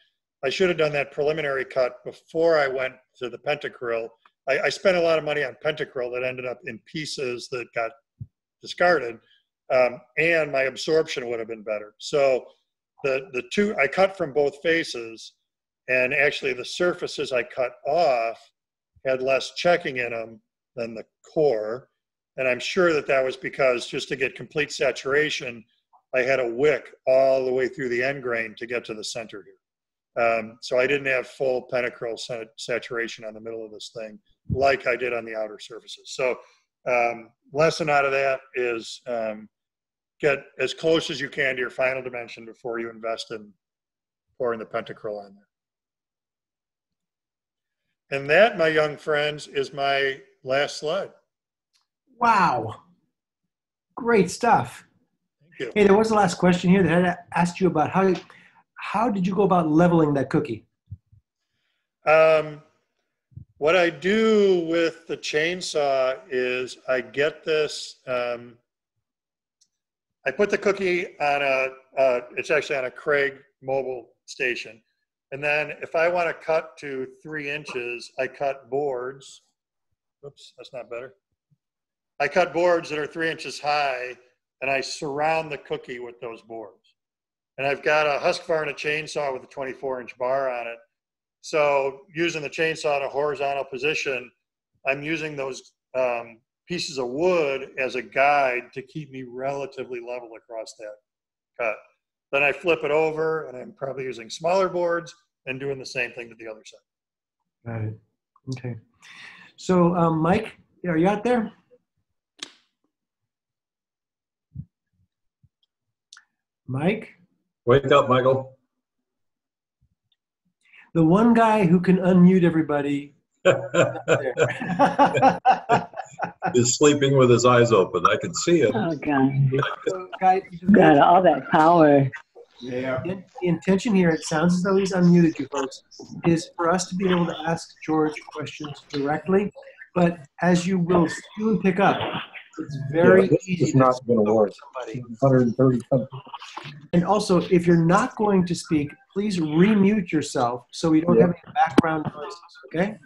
that preliminary cut before I went to the Pentacryl. I spent a lot of money on Pentacryl that ended up in pieces that got discarded, and my absorption would have been better. So the two, I cut from both faces, and actually the surfaces I cut off had less checking in them than the core. And I'm sure that was because just to get complete saturation, I had a wick all the way through the end grain to get to the center here. So I didn't have full Pentacryl saturation on the middle of this thing like I did on the outer surfaces. So lesson out of that is get as close as you can to your final dimension before you invest in pouring the Pentacryl on there. And that, my young friends, is my last slide. Wow. Great stuff. Thank you. Hey, there was the last question here that I asked you about how did you go about leveling that cookie? What I do with the chainsaw is I get this, I put the cookie on it's actually on a Craig mobile station. And then if I want to cut to 3 inches, I cut boards. Oops, that's not better. I cut boards that are 3 inches high, and I surround the cookie with those boards. And I've got a Husqvarna chainsaw with a 24-inch bar on it. So using the chainsaw in a horizontal position, I'm using those pieces of wood as a guide to keep me relatively level across that cut. Then I flip it over, and I'm probably using smaller boards and doing the same thing to the other side. Got it. Okay. So, Mike, are you out there? Mike? Wake up, Michael. The one guy who can unmute everybody. Is sleeping with his eyes open. I can see it. Oh, God. So, guy, Got all that power. Yeah. the intention here, it sounds as though he's unmuted you folks, is for us to be able to ask George questions directly. But as you will soon pick up, it's very easy It's not going to work. somebody. 130 something. And also, if you're not going to speak, please remute yourself so we don't have any background noises, okay?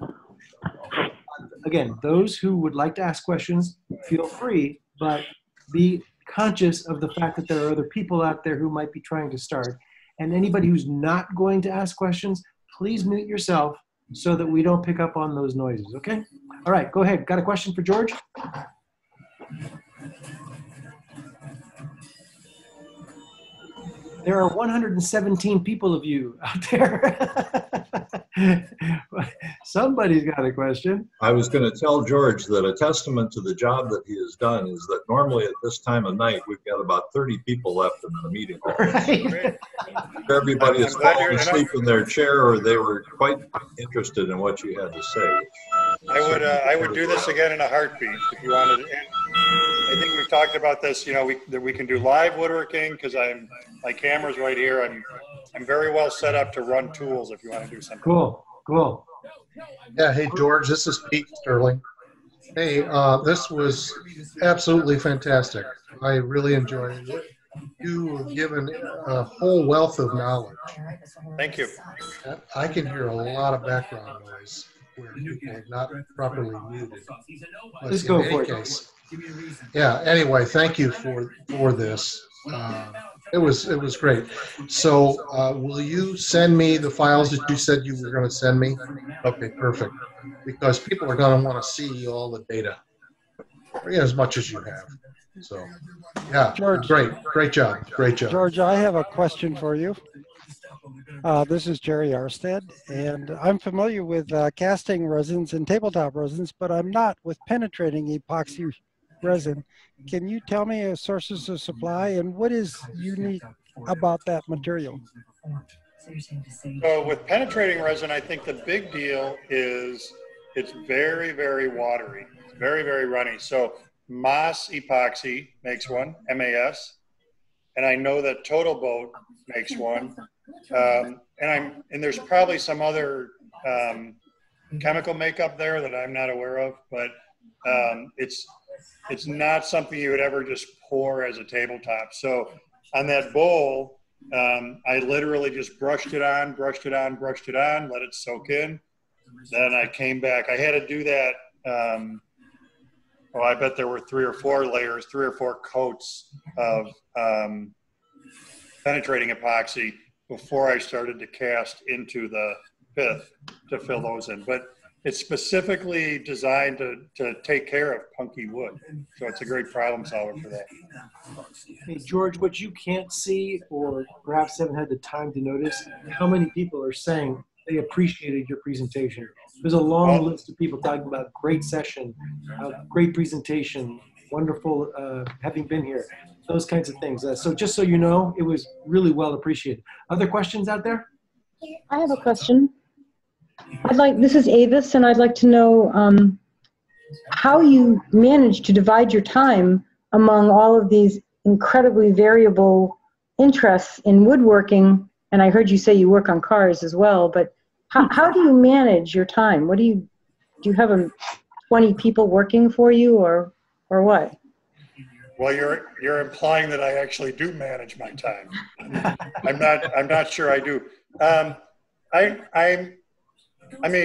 Again, those who would like to ask questions, feel free, but be conscious of the fact that there are other people out there who might be trying to start. And anybody who's not going to ask questions, please mute yourself so that we don't pick up on those noises, okay? All right, go ahead. Got a question for George? There are 117 people of you out there. Somebody's got a question. I was going to tell George that a testament to the job that he has done is that normally at this time of night, we've got about 30 people left in the meeting hall. Right? Everybody has fallen asleep in their chair or they were quite interested in what you had to say. I would do this again in a heartbeat if you wanted. I think we've talked about this. You know, that we can do live woodworking because my camera's right here. I'm very well set up to run tools if you want to do something. Cool, cool. Yeah, hey, George, this is Pete Sterling. Hey, this was absolutely fantastic. I really enjoyed it. You have given a whole wealth of knowledge. Thank you. I can hear a lot of background noise where people are not properly muted. But Let's go in for any it. case, yeah, anyway, thank you for this. It was great. So will you send me the files that you said you were going to send me? Okay, perfect. Because people are going to want to see all the data, as much as you have. So, yeah, George, great job. George, I have a question for you. This is Jerry Arstead, and I'm familiar with casting resins and tabletop resins, but I'm not with penetrating epoxy resin. Can you tell me sources of supply and what is unique about that material? So with penetrating resin, I think the big deal is it's very, very watery. It's very, very runny. So Moss Epoxy makes one, MAS, and I know that Total Boat makes one. And there's probably some other chemical makeup there that I'm not aware of, but it's not something you would ever just pour as a tabletop. So on that bowl, I literally just brushed it on, let it soak in. Then I came back. I had to do that. I bet there were 3 or 4 layers, 3 or 4 coats of penetrating epoxy before I started to cast into the pith to fill those in. But it's specifically designed to take care of punky wood. So it's a great problem solver for that. Hey, George, what you can't see or perhaps haven't had the time to notice, how many people are saying they appreciated your presentation. There's a long list of people talking about great session, great presentation, wonderful having been here, those kinds of things. So just so you know, it was really well appreciated. Other questions out there? I have a question. This is Avis, and I'd like to know how you manage to divide your time among all of these incredibly variable interests in woodworking. And I heard you say you work on cars as well, but how do you manage your time? Do you have 20 people working for you or what? Well, you're implying that I actually do manage my time. I'm not sure I do.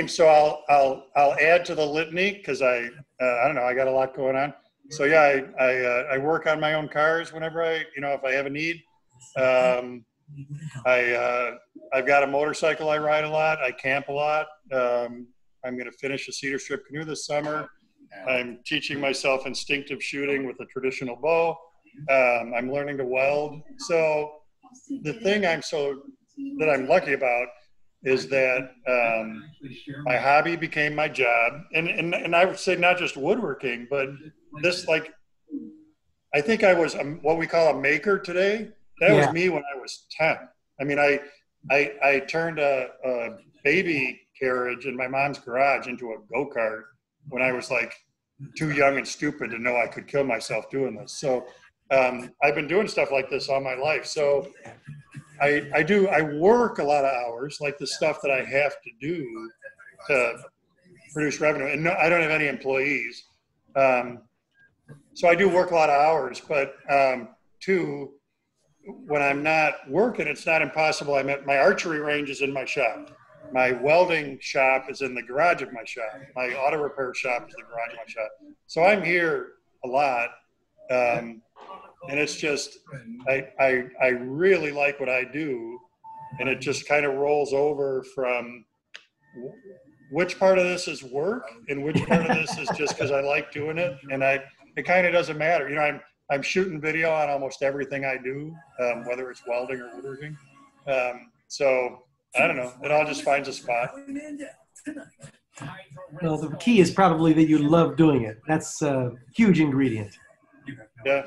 So I'll add to the litany because I don't know, I got a lot going on. So yeah, I work on my own cars whenever if I have a need. I've got a motorcycle I ride a lot. I camp a lot. I'm going to finish a cedar strip canoe this summer. I'm teaching myself instinctive shooting with a traditional bow. I'm learning to weld. So the thing I'm lucky about is that my hobby became my job. And I would say not just woodworking, but this, I think I was what we call a maker today. That was me when I was 10. I mean, I turned a baby carriage in my mom's garage into a go-kart when I was too young and stupid to know I could kill myself doing this. So I've been doing stuff like this all my life. So I work a lot of hours, like the stuff that I have to do to produce revenue. And no, I don't have any employees. So I do work a lot of hours, but when I'm not working, it's not impossible. My archery range is in my shop. My welding shop is in the garage of my shop. My auto repair shop is the garage of my shop. So I'm here a lot. And it's just, I really like what I do. And it just kind of rolls over from which part of this is work and which part of this is just because I like doing it. And it kind of doesn't matter. I'm shooting video on almost everything I do, whether it's welding or woodworking. So I don't know. It all just finds a spot. Well, the key is probably that you love doing it. That's a huge ingredient. Yeah.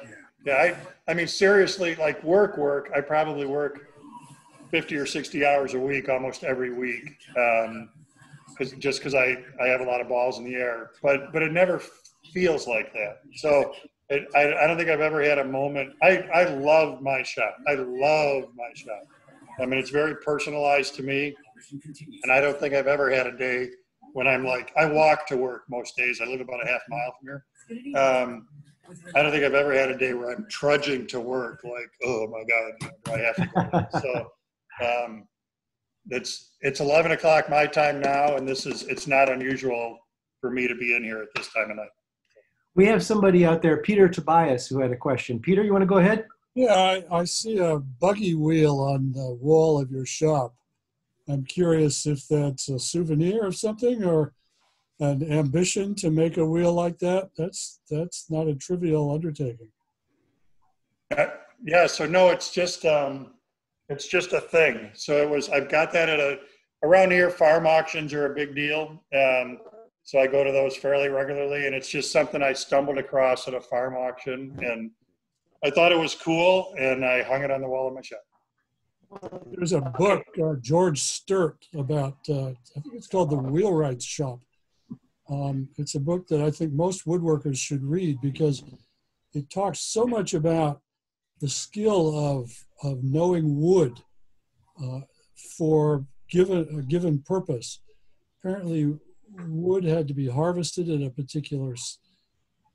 I mean, seriously, work, I probably work 50 or 60 hours a week, almost every week. Because I have a lot of balls in the air, but it never feels like that. So I don't think I've ever had a moment. I love my shop. I mean, it's very personalized to me, and I don't think I've ever had a day when I'm like, I walk to work most days. I live about a half mile from here. I don't think I've ever had a day where I'm trudging to work like, oh my God, do I have to go? So it's 11 o'clock my time now, and it's not unusual for me to be in here at this time of night. We have somebody out there, Peter Tobias, who had a question. Peter, you want to go ahead? Yeah, I see a buggy wheel on the wall of your shop. I'm curious if that's a souvenir of something or an ambition to make a wheel like that. That's not a trivial undertaking. Yeah, so no, it's just a thing. So I've got that around here, farm auctions are a big deal. So I go to those fairly regularly, and it's just something I stumbled across at a farm auction, and I thought it was cool, and I hung it on the wall of my shop. There's a book, George Sturt, about, I think it's called The Wheelwright's Shop. It's a book that I think most woodworkers should read because it talks so much about the skill of knowing wood for a given purpose. Apparently, wood had to be harvested at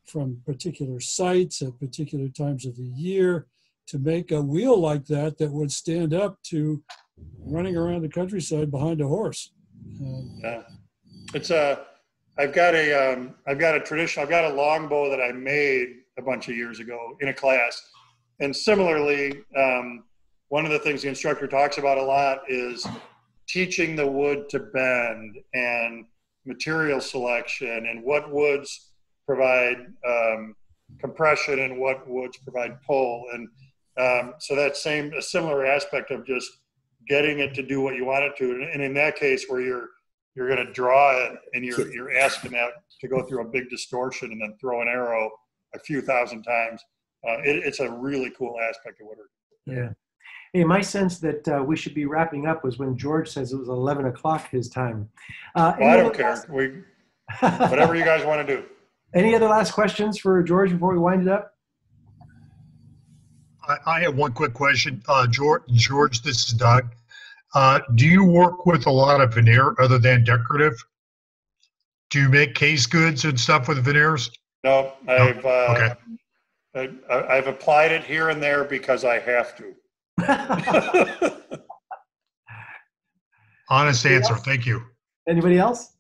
from particular sites at particular times of the year to make a wheel like that would stand up to running around the countryside behind a horse. Yeah, I've got a longbow that I made a bunch of years ago in a class, and similarly, one of the things the instructor talks about a lot is teaching the wood to bend and material selection and what woods provide compression and what woods provide pull. And so a similar aspect of just getting it to do what you want it to. And in that case where you're going to draw it and you're asking that to go through a big distortion and then throw an arrow a few thousand times, it's a really cool aspect of woodworking. Yeah. Hey, my sense that we should be wrapping up was when George says it was 11 o'clock his time. Well, I don't care. Whatever you guys want to do. Any other last questions for George before we wind it up? I have one quick question. George, this is Doug. Do you work with a lot of veneer other than decorative? Do you make case goods and stuff with veneers? No, Okay. I've applied it here and there because I have to. Honest answer. Thank you. Anybody else?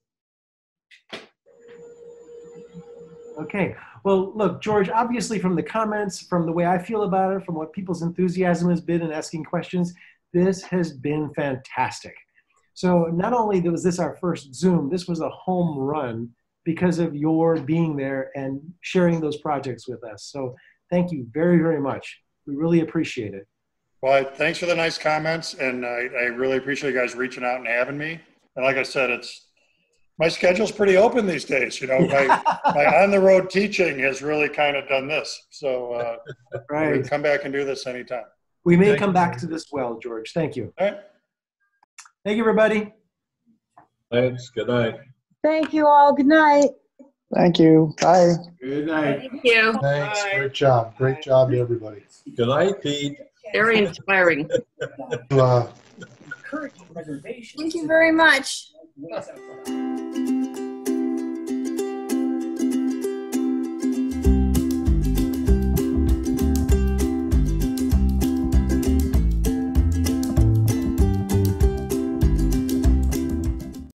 Okay. Well, look, George, obviously from the comments, from the way I feel about it, from what people's enthusiasm has been in asking questions, this has been fantastic. So not only was this our first Zoom, this was a home run because of your being there and sharing those projects with us. So thank you very, very much. We really appreciate it. Well, thanks for the nice comments, and I really appreciate you guys reaching out and having me. And like I said, my schedule's pretty open these days. You know, my on-the-road teaching has really kind of done this. So right. We can come back and do this anytime. We may come back to this well, George. Thank you. All right. Thank you, everybody. Thanks. Good night. Thank you all. Good night. Thank you. Bye. Good night. Thank you. Thanks. Bye. Great job. Great job to everybody. Good night, Pete. Very inspiring. Thank you very much.